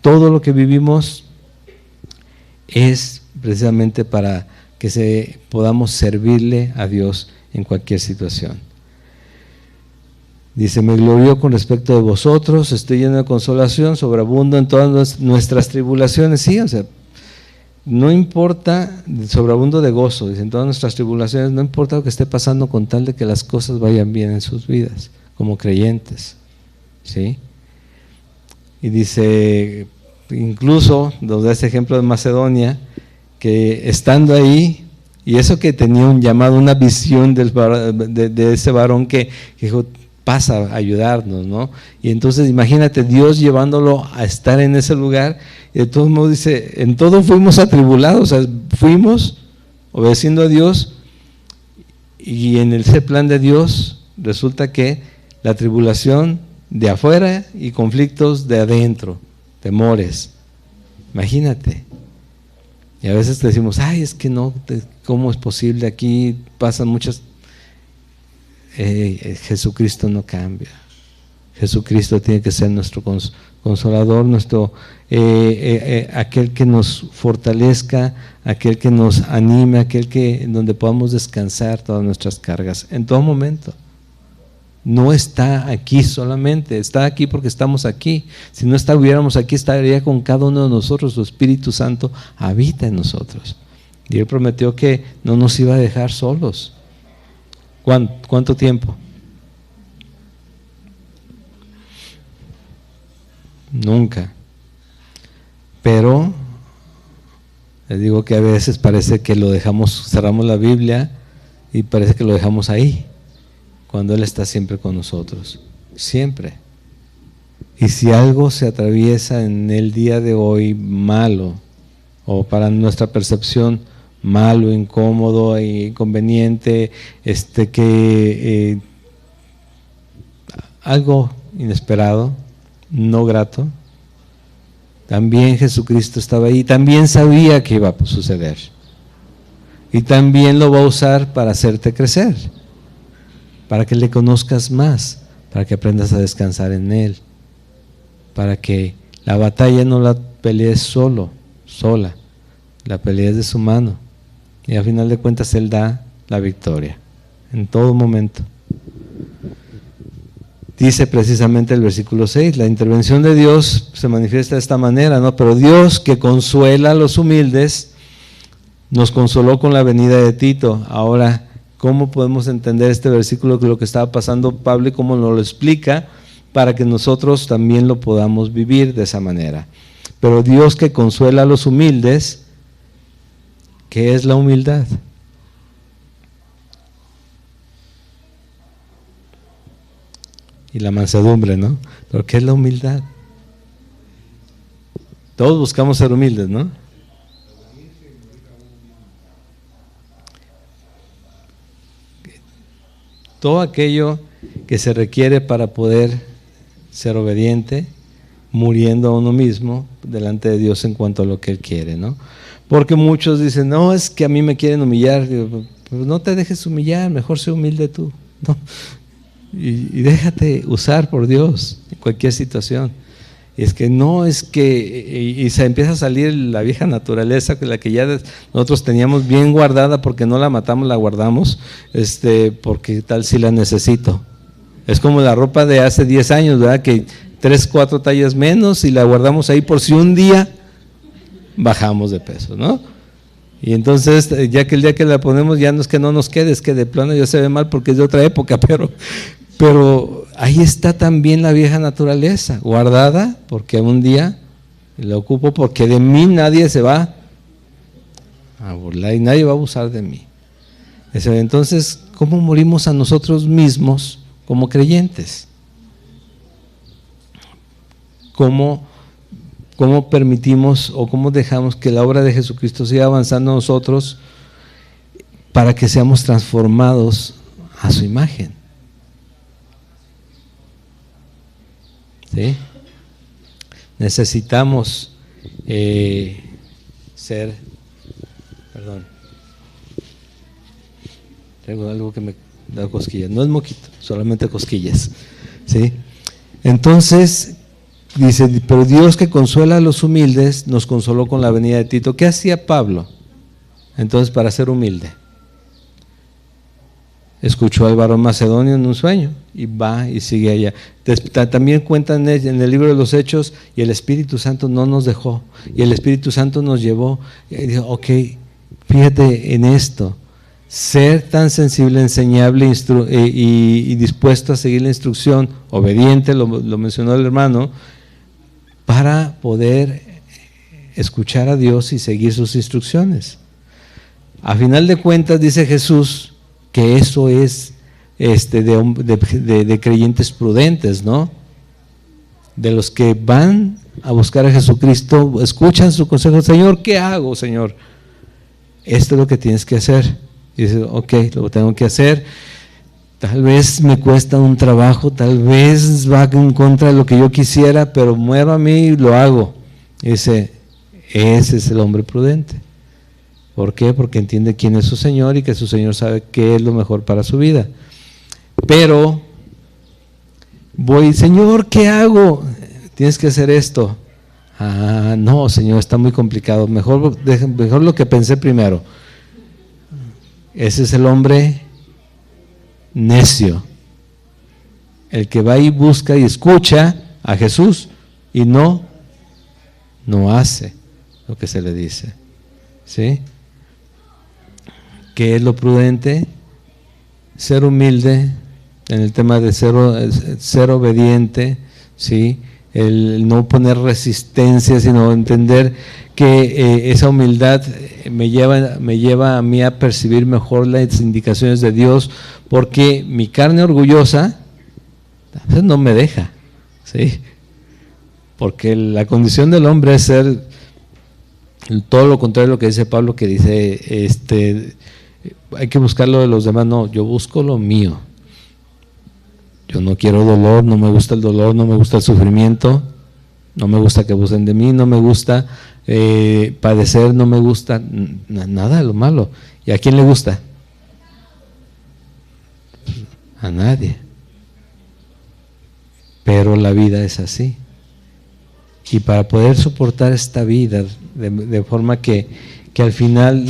Todo lo que vivimos es precisamente para que podamos servirle a Dios en cualquier situación. Dice, me glorío con respecto de vosotros, estoy lleno de consolación, sobreabundo en todas nuestras tribulaciones. Sí, o sea, no importa, sobreabundo de gozo, dice, en todas nuestras tribulaciones, no importa lo que esté pasando, con tal de que las cosas vayan bien en sus vidas, como creyentes. ¿Sí? Y dice, incluso nos da ese ejemplo de Macedonia, que estando ahí, y eso que tenía un llamado, una visión de ese varón que dijo, pasa a ayudarnos, ¿no? Y entonces imagínate Dios llevándolo a estar en ese lugar, y de todos modos dice, en todo fuimos atribulados, o sea, fuimos obedeciendo a Dios, y en ese plan de Dios resulta que la tribulación de afuera y conflictos de adentro, temores. Imagínate. Y a veces te decimos, ay, es que no, ¿cómo es posible? Aquí pasan muchas... Jesucristo no cambia. Jesucristo tiene que ser nuestro consolador, nuestro aquel que nos fortalezca, aquel que nos anime, aquel que en donde podamos descansar todas nuestras cargas en todo momento. No está aquí solamente, está aquí porque estamos aquí. Si no estuviéramos aquí, estaría con cada uno de nosotros. Su Espíritu Santo habita en nosotros. Y Él prometió que no nos iba a dejar solos. ¿Cuánto tiempo? Nunca. Pero les digo que a veces parece que lo dejamos, cerramos la Biblia y parece que lo dejamos ahí, cuando Él está siempre con nosotros, siempre. Y si algo se atraviesa en el día de hoy malo, o para nuestra percepción malo, incómodo e inconveniente, algo inesperado, no grato, también Jesucristo estaba ahí, también sabía que iba a suceder, y también lo va a usar para hacerte crecer, para que le conozcas más, para que aprendas a descansar en Él, para que la batalla no la pelees sola, la pelees de su mano, y al final de cuentas Él da la victoria, en todo momento. Dice precisamente el versículo 6, la intervención de Dios se manifiesta de esta manera, ¿no? Pero Dios, que consuela a los humildes, nos consoló con la venida de Tito. Ahora, ¿cómo podemos entender este versículo, que lo que estaba pasando Pablo y cómo nos lo explica, para que nosotros también lo podamos vivir de esa manera? Pero Dios, que consuela a los humildes, ¿qué es la humildad? Y la mansedumbre, ¿no? ¿Pero qué es la humildad? Todos buscamos ser humildes, ¿no? Todo aquello que se requiere para poder ser obediente, muriendo a uno mismo delante de Dios en cuanto a lo que Él quiere, ¿no? Porque muchos dicen, no, es que a mí me quieren humillar. Digo, pues no te dejes humillar, mejor sé humilde tú, ¿no? Y déjate usar por Dios en cualquier situación. Y es que no, es que, y se empieza a salir la vieja naturaleza, la que ya nosotros teníamos bien guardada, porque no la matamos, la guardamos, porque tal si la necesito. Es como la ropa de hace 10 años, ¿verdad? Que 3, 4 tallas menos y la guardamos ahí por si un día bajamos de peso, ¿no? Y entonces, ya que el día que la ponemos ya no es que no nos quede, es que de plano ya se ve mal porque es de otra época, pero ahí está también la vieja naturaleza, guardada, porque un día la ocupo, porque de mí nadie se va a burlar y nadie va a abusar de mí. Entonces, ¿cómo morimos a nosotros mismos como creyentes? ¿Cómo permitimos o cómo dejamos que la obra de Jesucristo siga avanzando en nosotros para que seamos transformados a su imagen? ¿Sí? Necesitamos tengo algo que me da cosquillas, no es moquito, solamente cosquillas, ¿sí? Entonces dice, pero Dios, que consuela a los humildes, nos consoló con la venida de Tito. ¿Qué hacía Pablo entonces para ser humilde? Escuchó al varón macedonio en un sueño y va y sigue allá. También cuentan en el libro de los Hechos, y el Espíritu Santo no nos dejó, y el Espíritu Santo nos llevó y dijo, ok, fíjate en esto, ser tan sensible, enseñable y dispuesto a seguir la instrucción, obediente, lo mencionó el hermano, para poder escuchar a Dios y seguir sus instrucciones. A final de cuentas, dice Jesús que eso es de creyentes prudentes, ¿no? De los que van a buscar a Jesucristo, escuchan su consejo. Señor, ¿qué hago, Señor? Esto es lo que tienes que hacer. Y dices, ok, lo tengo que hacer. tal vez me cuesta un trabajo, tal vez va en contra de lo que yo quisiera, pero muero a mí y lo hago. Ese es el hombre prudente. ¿Por qué? Porque entiende quién es su Señor y que su Señor sabe qué es lo mejor para su vida. Pero voy, Señor, ¿qué hago? Tienes que hacer esto. Ah, no, Señor, está muy complicado. Mejor lo que pensé primero. Ese es el hombre necio, el que va y busca y escucha a Jesús y no hace lo que se le dice. ¿Sí? ¿Qué es lo prudente? Ser humilde en el tema de ser obediente, ¿sí? El no poner resistencia, sino entender que esa humildad me lleva a mí a percibir mejor las indicaciones de Dios, porque mi carne orgullosa a veces no me deja, ¿sí? Porque la condición del hombre es ser todo lo contrario de lo que dice Pablo, que dice hay que buscar lo de los demás. No, yo busco lo mío. Yo no quiero dolor, no me gusta el dolor, no me gusta el sufrimiento, no me gusta que abusen de mí, no me gusta padecer, no me gusta nada de lo malo. ¿Y a quién le gusta? A nadie. Pero la vida es así. Y para poder soportar esta vida de forma que al final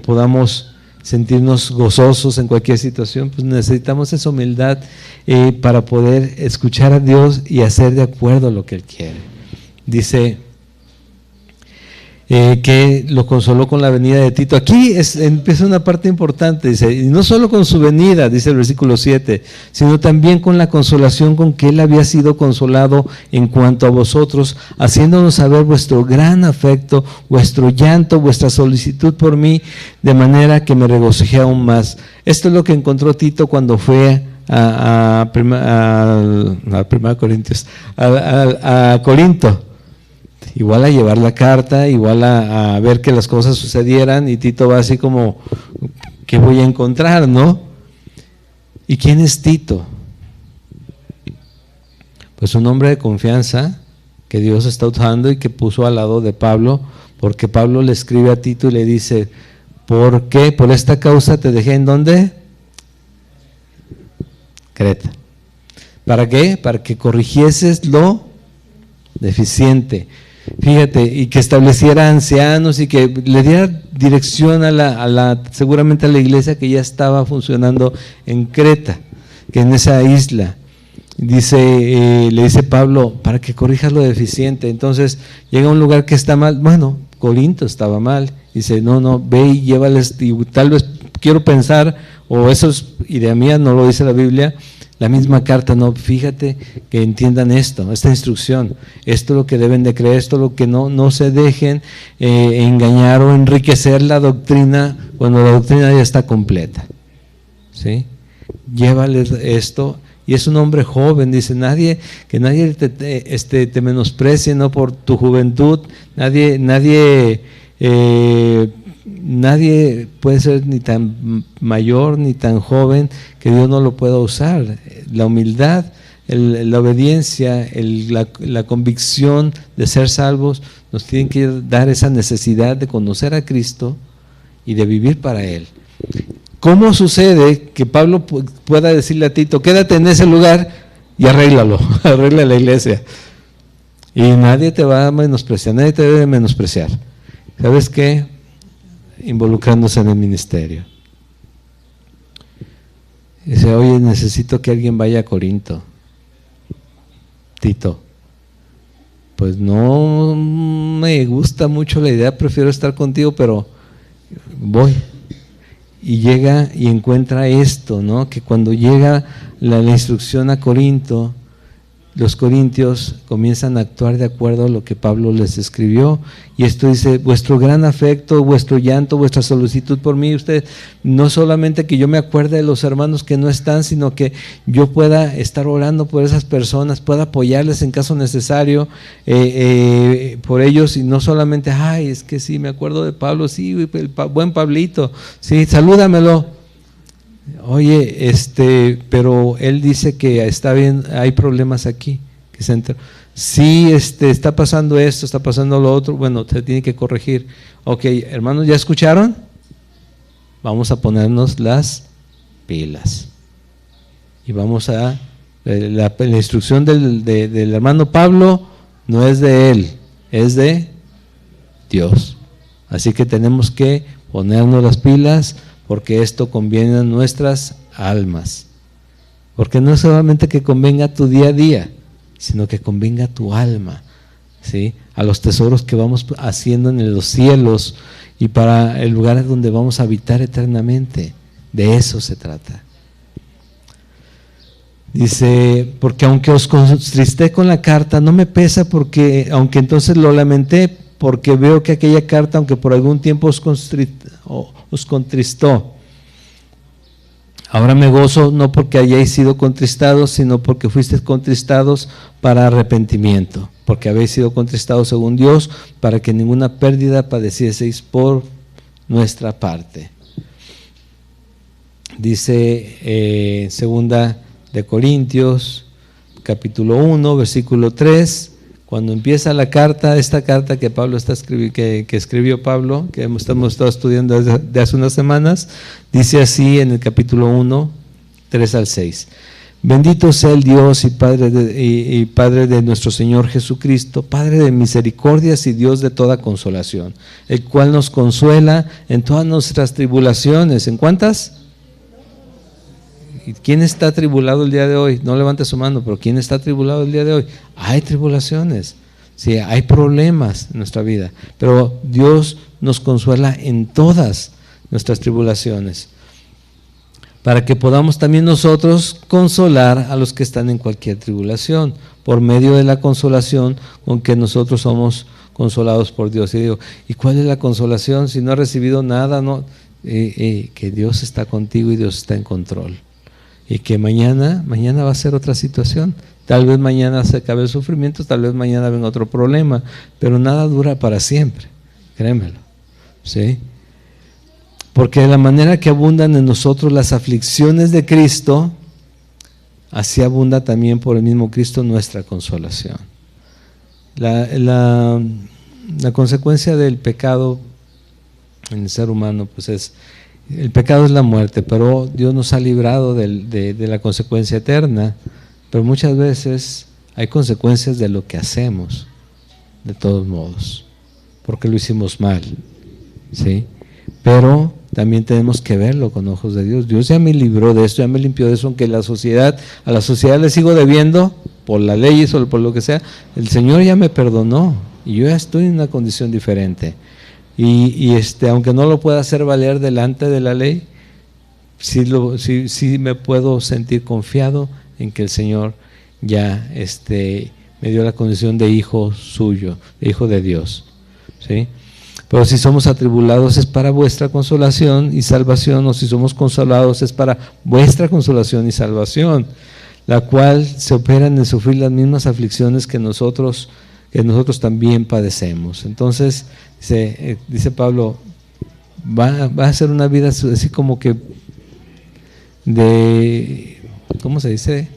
podamos sentirnos gozosos en cualquier situación, pues necesitamos esa humildad para poder escuchar a Dios y hacer de acuerdo a lo que Él quiere. Dice que lo consoló con la venida de Tito. Aquí empieza una parte importante, dice, y no solo con su venida, dice el versículo 7, sino también con la consolación con que Él había sido consolado en cuanto a vosotros, haciéndonos saber vuestro gran afecto, vuestro llanto, vuestra solicitud por mí, de manera que me regocijé aún más. Esto es lo que encontró Tito cuando fue a Corinto. Igual a llevar la carta, igual a ver que las cosas sucedieran, y Tito va así como, ¿qué voy a encontrar, no? ¿Y quién es Tito? Pues un hombre de confianza que Dios está usando y que puso al lado de Pablo, porque Pablo le escribe a Tito y le dice, ¿por qué? Por esta causa te dejé ¿en dónde? Creta. ¿Para qué? Para que corrigieses lo deficiente. Fíjate, y que estableciera ancianos y que le diera dirección seguramente a la iglesia que ya estaba funcionando en Creta, que en esa isla. Le dice Pablo, para que corrijas lo deficiente. Entonces llega a un lugar que está mal. Bueno, Corinto estaba mal. Dice, no, ve y llévales, y tal vez quiero pensar, o eso es idea mía, no lo dice la Biblia, la misma carta, no, fíjate que entiendan esta instrucción, esto es lo que deben de creer, esto es lo que no se dejen engañar o enriquecer la doctrina cuando la doctrina ya está completa, ¿sí? Llévales esto. Y es un hombre joven, dice, que nadie te menosprecie, no por tu juventud, nadie puede ser ni tan mayor ni tan joven que Dios no lo pueda usar. La humildad, la obediencia, la convicción de ser salvos nos tienen que dar esa necesidad de conocer a Cristo y de vivir para Él. ¿Cómo sucede que Pablo pueda decirle a Tito, quédate en ese lugar y arréglalo, arregla la iglesia? Y nadie te va a menospreciar, nadie te debe menospreciar. ¿Sabes qué? Involucrándose en el ministerio. Dice, oye, necesito que alguien vaya a Corinto. Tito, pues no me gusta mucho la idea, prefiero estar contigo, pero voy. Y llega y encuentra esto, ¿no? Que cuando llega la instrucción a Corinto, los corintios comienzan a actuar de acuerdo a lo que Pablo les escribió, y esto dice, vuestro gran afecto, vuestro llanto, vuestra solicitud por mí. Ustedes, no solamente que yo me acuerde de los hermanos que no están, sino que yo pueda estar orando por esas personas, pueda apoyarles en caso necesario por ellos, y no solamente, ay, es que sí, me acuerdo de Pablo, sí, el buen Pablito, sí, salúdamelo. Oye, pero él dice que está bien, hay problemas aquí, que se enteró. Sí, está pasando esto, está pasando lo otro, bueno, se tiene que corregir. Ok, hermanos, ¿ya escucharon? Vamos a ponernos las pilas. Y vamos a, la instrucción del hermano Pablo no es de él, es de Dios. Así que tenemos que ponernos las pilas, porque esto conviene a nuestras almas. Porque no es solamente que convenga a tu día a día, sino que convenga a tu alma, ¿sí? A los tesoros que vamos haciendo en los cielos y para el lugar donde vamos a habitar eternamente. De eso se trata. Dice, porque aunque os contristé con la carta, no me pesa, porque aunque entonces lo lamenté, porque veo que aquella carta, aunque por algún tiempo os contristó, ahora me gozo, no porque hayáis sido contristados, sino porque fuisteis contristados para arrepentimiento, porque habéis sido contristados según Dios, para que ninguna pérdida padecieseis por nuestra parte. Dice segunda de Corintios, capítulo 1, versículo 3, cuando empieza la carta, esta carta que Pablo que escribió Pablo, que hemos estado estudiando desde hace unas semanas, dice así en el capítulo 1, 3 al 6. Bendito sea el Dios y Padre de nuestro Señor Jesucristo, Padre de misericordias y Dios de toda consolación, el cual nos consuela en todas nuestras tribulaciones. ¿En cuántas? ¿Quién está atribulado el día de hoy? No levante su mano, pero ¿quién está atribulado el día de hoy? Hay tribulaciones, sí, hay problemas en nuestra vida, pero Dios nos consuela en todas nuestras tribulaciones, para que podamos también nosotros consolar a los que están en cualquier tribulación, por medio de la consolación con que nosotros somos consolados por Dios. Y digo, ¿y cuál es la consolación? Si no has recibido nada, no, que Dios está contigo y Dios está en control. Y que mañana va a ser otra situación. Tal vez mañana se acabe el sufrimiento, tal vez mañana venga otro problema, pero nada dura para siempre, créemelo, ¿sí? Porque de la manera que abundan en nosotros las aflicciones de Cristo, así abunda también por el mismo Cristo nuestra consolación. La consecuencia del pecado en el ser humano, pues el pecado es la muerte, pero Dios nos ha librado de la consecuencia eterna. Pero muchas veces hay consecuencias de lo que hacemos, de todos modos, porque lo hicimos mal, ¿sí? Pero también tenemos que verlo con ojos de Dios. Dios ya me libró de esto, ya me limpió de eso, aunque a la sociedad le sigo debiendo por las leyes o por lo que sea. El Señor ya me perdonó y yo ya estoy en una condición diferente. Y aunque no lo pueda hacer valer delante de la ley, sí me puedo sentir confiado en que el Señor ya me dio la condición de hijo suyo, de hijo de Dios, ¿sí? Pero si somos atribulados es para vuestra consolación y salvación, o si somos consolados es para vuestra consolación y salvación, la cual se opera en sufrir las mismas aflicciones que nosotros también padecemos. Entonces dice Pablo, va a ser una vida así como que ¿cómo se dice?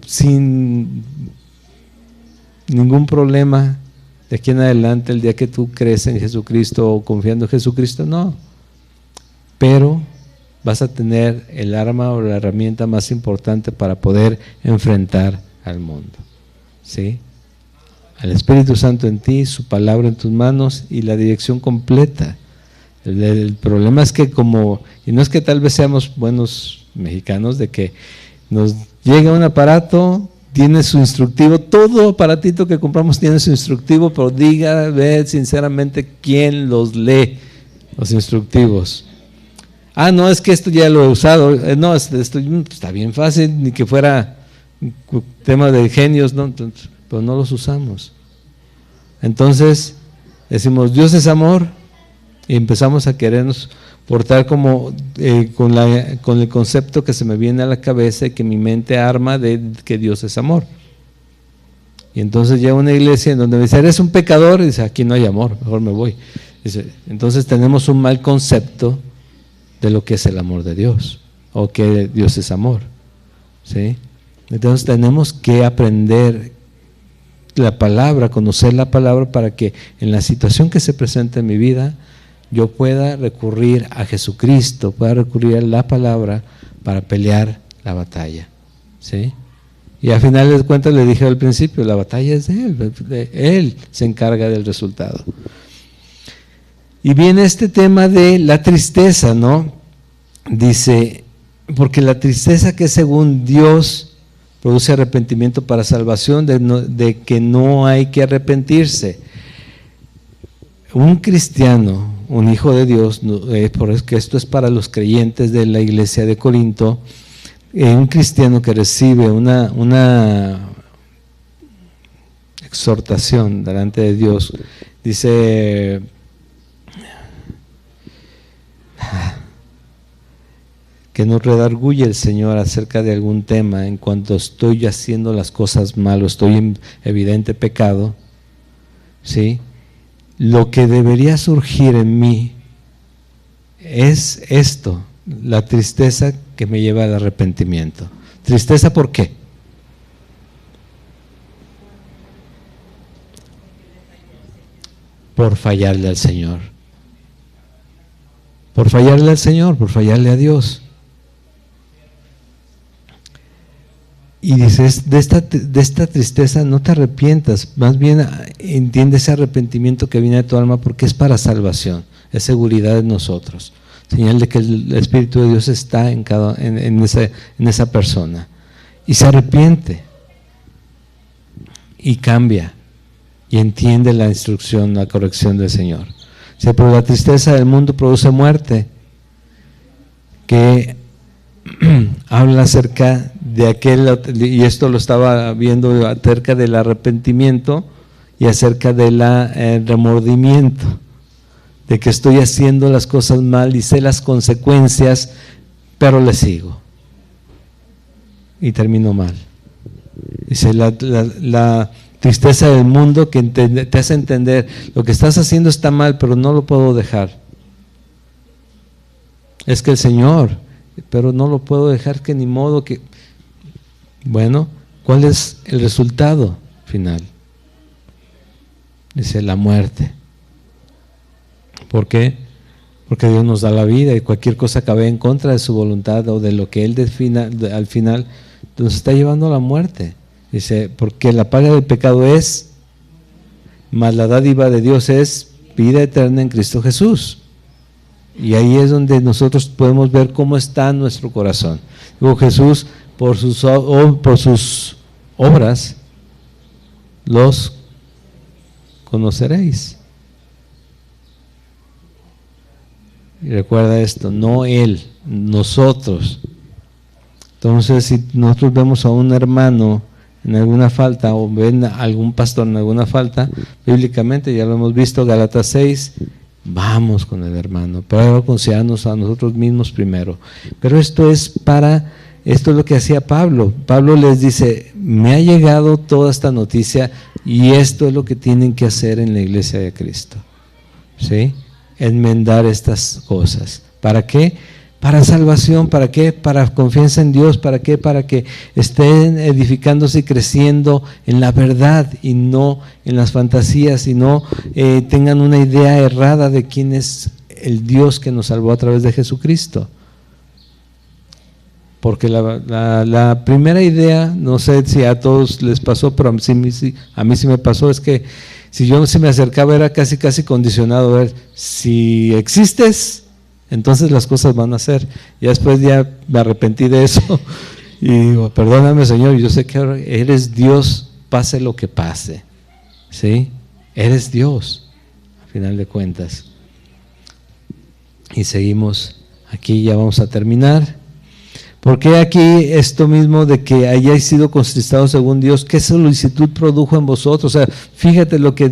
Sin ningún problema de aquí en adelante, el día que tú crees en Jesucristo o confiando en Jesucristo, no. Pero vas a tener el arma o la herramienta más importante para poder enfrentar al mundo, ¿sí? Al Espíritu Santo en ti, su palabra en tus manos y la dirección completa. El problema es que y no es que tal vez seamos buenos mexicanos, de que nos llega un aparato, tiene su instructivo, todo aparatito que compramos tiene su instructivo, pero ve sinceramente quién los lee, los instructivos. No, es que esto ya lo he usado, no, esto está bien fácil, ni que fuera un tema de genios, no, pero no los usamos. Entonces decimos, Dios es amor, y empezamos a querernos portar como con el concepto que se me viene a la cabeza y que mi mente arma de que Dios es amor. Y entonces llega a una iglesia en donde me dice, eres un pecador, y dice, aquí no hay amor, mejor me voy. Dice, entonces tenemos un mal concepto de lo que es el amor de Dios, o que Dios es amor, ¿sí? Entonces tenemos que aprender la palabra, conocer la palabra, para que en la situación que se presenta en mi vida, yo pueda recurrir a Jesucristo, pueda recurrir a la palabra para pelear la batalla, ¿sí? Y al final de cuentas le dije al principio, la batalla es de Él se encarga del resultado. Y viene este tema de la tristeza, ¿no? Dice, porque la tristeza que según Dios produce arrepentimiento para salvación, de que no hay que arrepentirse. Un cristiano, un hijo de Dios, porque esto es para los creyentes de la iglesia de Corinto, un cristiano que recibe una exhortación delante de Dios, dice, que no redarguye el Señor acerca de algún tema en cuanto estoy haciendo las cosas mal o estoy en evidente pecado, ¿sí? Lo que debería surgir en mí es esto, la tristeza que me lleva al arrepentimiento. ¿Tristeza por qué? Por fallarle al Señor. Por fallarle al Señor, por fallarle a Dios. Y dices, de esta tristeza no te arrepientas, más bien entiende ese arrepentimiento que viene de tu alma, porque es para salvación, es seguridad en nosotros, señal de que el Espíritu de Dios está en esa persona, y se arrepiente, y cambia, y entiende la instrucción, la corrección del Señor. Sí, pero la tristeza del mundo produce muerte, que habla acerca de aquel, y esto lo estaba viendo acerca del arrepentimiento y acerca del remordimiento, de que estoy haciendo las cosas mal y sé las consecuencias, pero le sigo y termino mal. Dice la tristeza del mundo que te hace entender lo que estás haciendo está mal, pero no lo puedo dejar. Es que el Señor, pero no lo puedo dejar, que ni modo que... Bueno, ¿cuál es el resultado final? Dice la muerte. ¿Por qué? Porque Dios nos da la vida, y cualquier cosa que vaya en contra de su voluntad o de lo que Él defina al final, nos está llevando a la muerte. Dice, porque la paga del pecado es, mas la dádiva de Dios es vida eterna en Cristo Jesús. Y ahí es donde nosotros podemos ver cómo está nuestro corazón. Digo, Jesús, por sus obras los conoceréis. Y recuerda esto, no Él, nosotros. Entonces, si nosotros vemos a un hermano en alguna falta, o ven a algún pastor en alguna falta, bíblicamente ya lo hemos visto, Gálatas 6, vamos con el hermano, pero considerarnos a nosotros mismos primero. Pero esto es lo que hacía Pablo. Pablo les dice, me ha llegado toda esta noticia y esto es lo que tienen que hacer en la iglesia de Cristo, ¿sí? Enmendar estas cosas. ¿Para qué? Para salvación. ¿Para qué? Para confianza en Dios. ¿Para qué? Para que estén edificándose y creciendo en la verdad y no en las fantasías, y no tengan una idea errada de quién es el Dios que nos salvó a través de Jesucristo. Porque la primera idea, no sé si a todos les pasó, pero a mí sí me pasó, es que si yo se me acercaba era casi condicionado a ver, si existes, entonces las cosas van a ser. Y después ya me arrepentí de eso y digo, perdóname Señor, yo sé que eres Dios, pase lo que pase, ¿sí? Eres Dios, al final de cuentas. Y seguimos aquí, ya vamos a terminar. ¿Por qué aquí esto mismo de que hayáis sido contristados según Dios? ¿Qué solicitud produjo en vosotros? O sea, fíjate lo que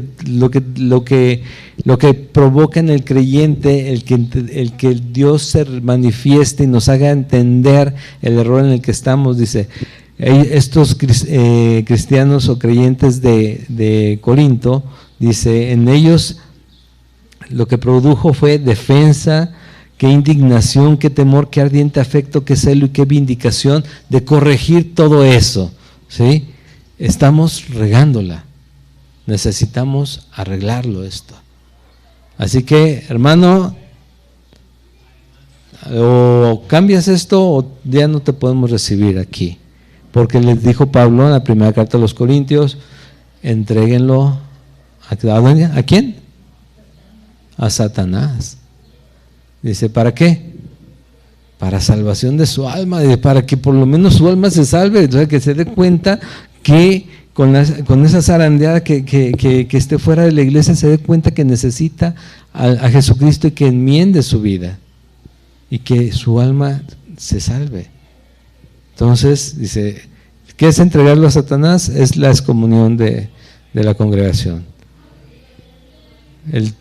provoca en el creyente el que Dios se manifieste y nos haga entender el error en el que estamos. Dice, estos cristianos o creyentes de Corinto, dice, en ellos lo que produjo fue defensa, qué indignación, qué temor, qué ardiente afecto, qué celo y qué vindicación de corregir todo eso, ¿sí? Estamos regándola. Necesitamos arreglarlo esto. Así que, hermano, o cambias esto o ya no te podemos recibir aquí. Porque les dijo Pablo en la primera carta a los Corintios, entréguenlo ¿a quién? A Satanás. Dice, ¿para qué? Para salvación de su alma, para que por lo menos su alma se salve, o sea, que se dé cuenta que con esa zarandeada que esté fuera de la iglesia, se dé cuenta que necesita a Jesucristo y que enmiende su vida y que su alma se salve. Entonces, dice, ¿qué es entregarlo a Satanás? Es la excomunión de la congregación. El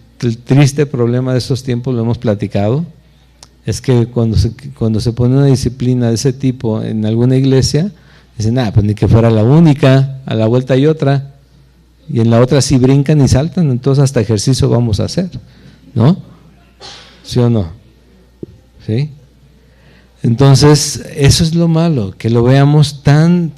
triste problema de estos tiempos, lo hemos platicado, es que cuando se pone una disciplina de ese tipo en alguna iglesia, dicen, pues ni que fuera la única, a la vuelta hay otra, y en la otra sí brincan y saltan, entonces hasta ejercicio vamos a hacer, ¿no? ¿Sí o no? ¿Sí? Entonces, eso es lo malo, que lo veamos tan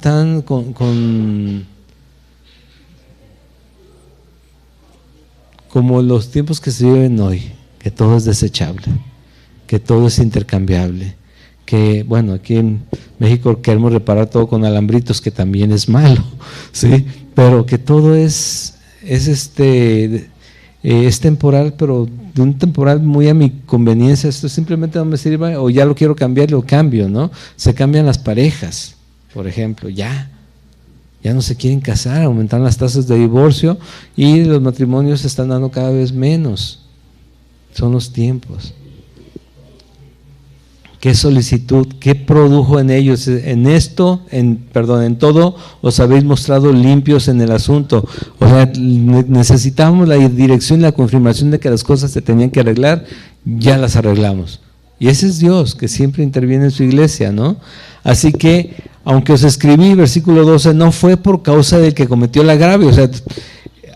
como los tiempos que se viven hoy, que todo es desechable, que todo es intercambiable, que bueno, aquí en México queremos reparar todo con alambritos, que también es malo, ¿sí? Pero que todo es temporal, pero de un temporal muy a mi conveniencia. Esto simplemente no me sirve, o ya lo quiero cambiar, lo cambio, ¿no? Se cambian las parejas, por ejemplo, ya no se quieren casar, aumentan las tasas de divorcio y los matrimonios se están dando cada vez menos. Son los tiempos. ¿Qué solicitud? ¿Qué produjo en ellos? En todo os habéis mostrado limpios en el asunto. O sea, necesitamos la dirección y la confirmación de que las cosas se tenían que arreglar, ya las arreglamos. Y ese es Dios, que siempre interviene en su iglesia, ¿no? Así que, aunque os escribí, versículo 12, no fue por causa del que cometió el agravio. O sea,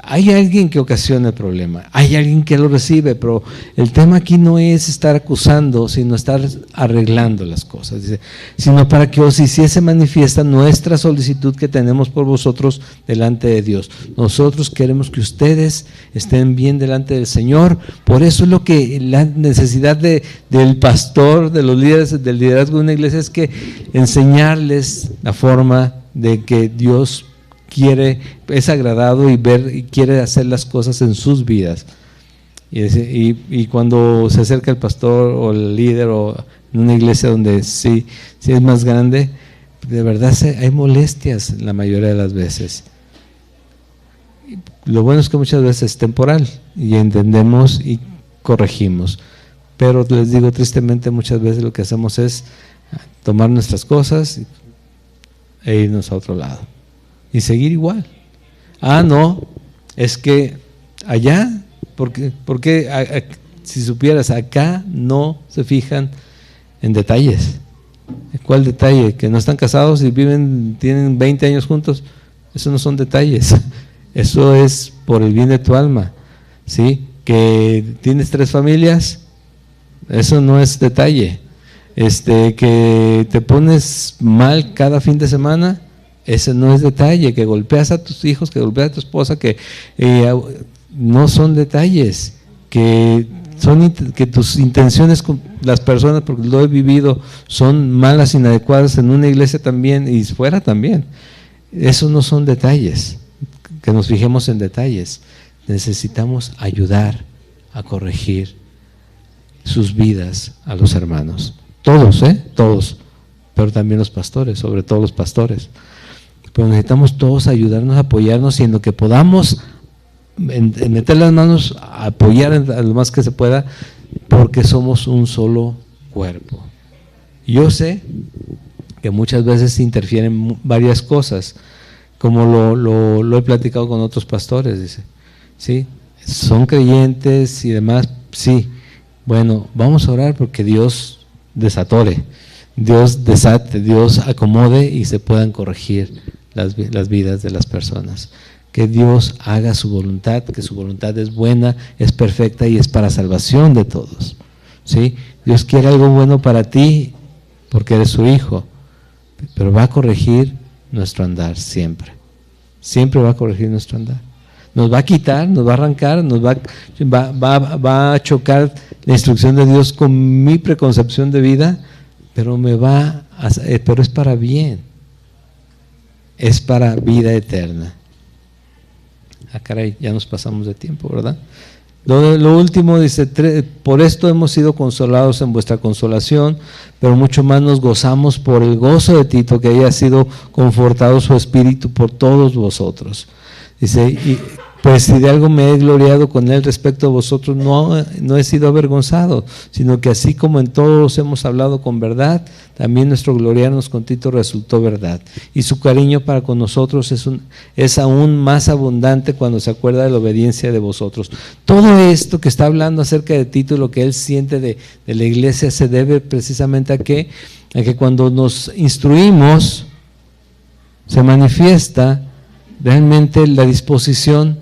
hay alguien que ocasiona el problema, hay alguien que lo recibe, pero el tema aquí no es estar acusando, sino estar arreglando las cosas, dice, sino para que os hiciese manifiesta nuestra solicitud que tenemos por vosotros delante de Dios. Nosotros queremos que ustedes estén bien delante del Señor, por eso es lo que la necesidad del pastor, de los líderes, del liderazgo de una iglesia, es que enseñarles la forma de que Dios es agradado y quiere hacer las cosas en sus vidas. Y cuando se acerca el pastor o el líder o en una iglesia donde sí es más grande, de verdad hay molestias la mayoría de las veces. Lo bueno es que muchas veces es temporal y entendemos y corregimos, pero les digo, tristemente muchas veces lo que hacemos es tomar nuestras cosas e irnos a otro lado y seguir igual. No, es que allá, porque si supieras, acá no se fijan en detalles. ¿Cuál detalle? Que no están casados y tienen 20 años juntos. Eso no son detalles, eso es por el bien de tu alma, ¿sí? Que tienes 3 familias, eso no es detalle. Que te pones mal cada fin de semana, ese no es detalle. Que golpeas a tus hijos, que golpeas a tu esposa, que no son detalles. Que tus intenciones con las personas, porque lo he vivido, son malas, inadecuadas en una iglesia también y fuera también. Esos no son detalles, que nos fijemos en detalles. Necesitamos ayudar a corregir sus vidas a los hermanos. Todos, todos, pero también los pastores, sobre todo los pastores. Pero necesitamos todos ayudarnos, apoyarnos, y en lo que podamos en meter las manos, apoyar a lo más que se pueda, porque somos un solo cuerpo. Yo sé que muchas veces interfieren varias cosas, como lo he platicado con otros pastores, dice, ¿sí? Son creyentes y demás, sí. Bueno, vamos a orar porque Dios desatore, Dios desate, Dios acomode y se puedan corregir las vidas de las personas. Que Dios haga su voluntad, que su voluntad es buena, es perfecta y es para salvación de todos, ¿sí? Dios quiere algo bueno para ti porque eres su hijo, pero va a corregir nuestro andar siempre. Siempre va a corregir nuestro andar. Nos va a quitar, nos va a arrancar, va a chocar la instrucción de Dios con mi preconcepción de vida, pero pero es para bien. Es para vida eterna. Ah, caray, ya nos pasamos de tiempo, ¿verdad? Lo último dice, por esto hemos sido consolados en vuestra consolación, pero mucho más nos gozamos por el gozo de Tito, que haya sido confortado su espíritu por todos vosotros. Dice, pues si de algo me he gloriado con él respecto a vosotros, no he sido avergonzado, sino que así como en todos hemos hablado con verdad, también nuestro gloriarnos con Tito resultó verdad. Y su cariño para con nosotros es aún más abundante cuando se acuerda de la obediencia de vosotros. Todo esto que está hablando acerca de Tito y lo que él siente de la iglesia se debe precisamente a que cuando nos instruimos se manifiesta realmente la disposición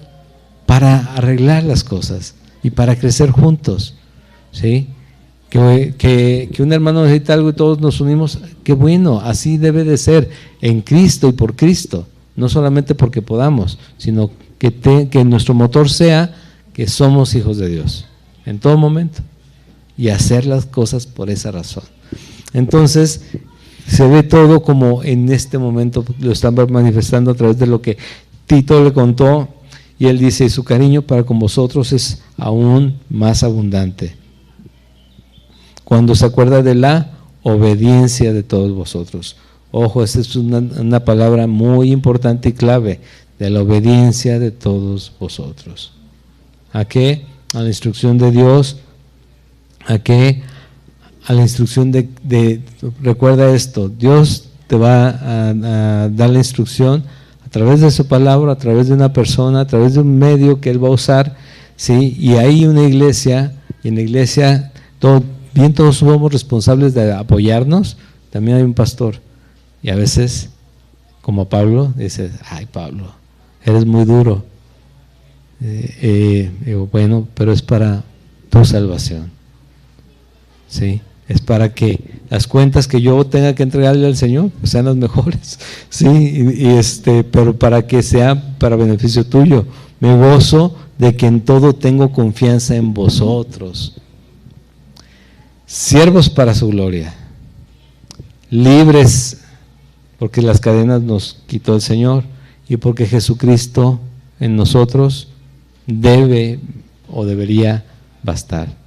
para arreglar las cosas y para crecer juntos, ¿sí? Que un hermano necesita algo y todos nos unimos, qué bueno, así debe de ser, en Cristo y por Cristo, no solamente porque podamos, sino que nuestro motor sea que somos hijos de Dios, en todo momento, y hacer las cosas por esa razón. Entonces, se ve todo como en este momento lo están manifestando a través de lo que Tito le contó. Y él dice, su cariño para con vosotros es aún más abundante cuando se acuerda de la obediencia de todos vosotros. Ojo, esta es una palabra muy importante y clave, de la obediencia de todos vosotros. ¿A qué? A la instrucción de Dios. ¿A qué? A la instrucción recuerda esto, Dios te va a dar la instrucción a través de su palabra, a través de una persona, a través de un medio que Él va a usar, ¿sí? Y hay una iglesia, y en la iglesia todos somos responsables de apoyarnos, también hay un pastor, y a veces, como Pablo, dice, ay Pablo, eres muy duro, digo, bueno, pero es para tu salvación, ¿sí? Es para que las cuentas que yo tenga que entregarle al Señor pues sean las mejores, ¿sí? Pero para que sea para beneficio tuyo. Me gozo de que en todo tengo confianza en vosotros. Siervos para su gloria, libres porque las cadenas nos quitó el Señor y porque Jesucristo en nosotros debe o debería bastar.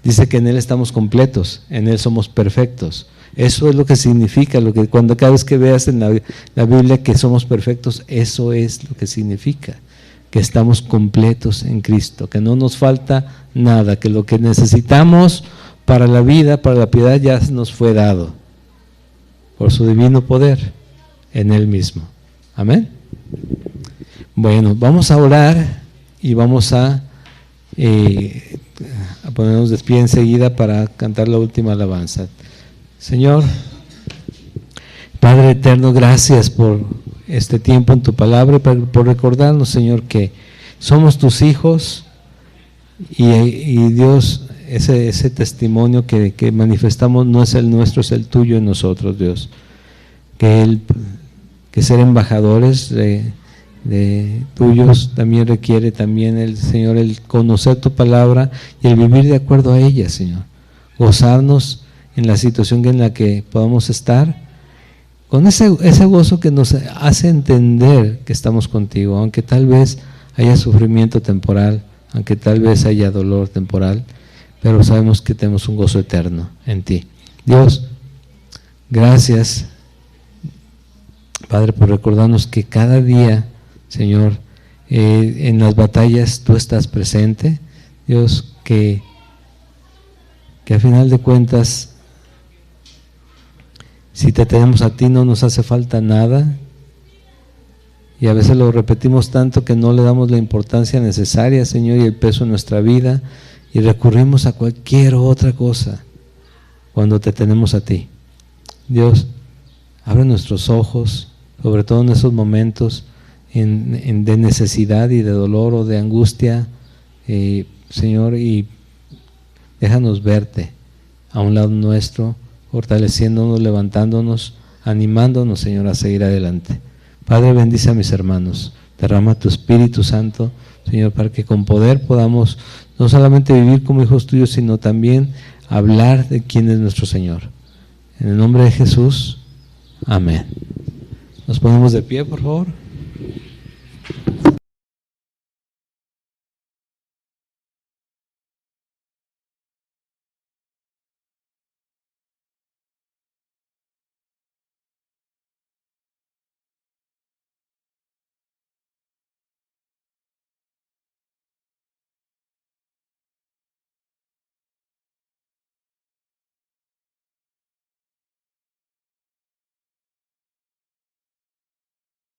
Dice que en Él estamos completos, en Él somos perfectos. Eso es lo que significa, cuando cada vez que veas en la Biblia que somos perfectos, eso es lo que significa, que estamos completos en Cristo, que no nos falta nada, que lo que necesitamos para la vida, para la piedad ya nos fue dado por su divino poder en Él mismo. Amén. Bueno, vamos a orar y vamos a ponernos de pie enseguida para cantar la última alabanza. Señor, Padre eterno, gracias por este tiempo en tu palabra y por recordarnos, Señor, que somos tus hijos y Dios, ese testimonio que manifestamos no es el nuestro, es el tuyo en nosotros, Dios. Que ser embajadores de tuyos también requiere también el Señor el conocer tu palabra y el vivir de acuerdo a ella, Señor. Gozarnos en la situación en la que podamos estar, con ese gozo que nos hace entender que estamos contigo, aunque tal vez haya sufrimiento temporal, aunque tal vez haya dolor temporal, pero sabemos que tenemos un gozo eterno en ti. Dios, gracias, Padre, por recordarnos que cada día, Señor, en las batallas tú estás presente. Dios, que a final de cuentas, si te tenemos a ti no nos hace falta nada, y a veces lo repetimos tanto que no le damos la importancia necesaria, Señor, y el peso en nuestra vida, y recurrimos a cualquier otra cosa cuando te tenemos a ti. Dios, abre nuestros ojos, sobre todo en esos momentos de necesidad y de dolor o de angustia, Señor, y déjanos verte a un lado nuestro, fortaleciéndonos, levantándonos, animándonos, Señor, a seguir adelante. Padre, bendice a mis hermanos, derrama tu Espíritu Santo, Señor, para que con poder podamos no solamente vivir como hijos tuyos, sino también hablar de quién es nuestro Señor. En el nombre de Jesús, amén. Nos ponemos de pie, por favor.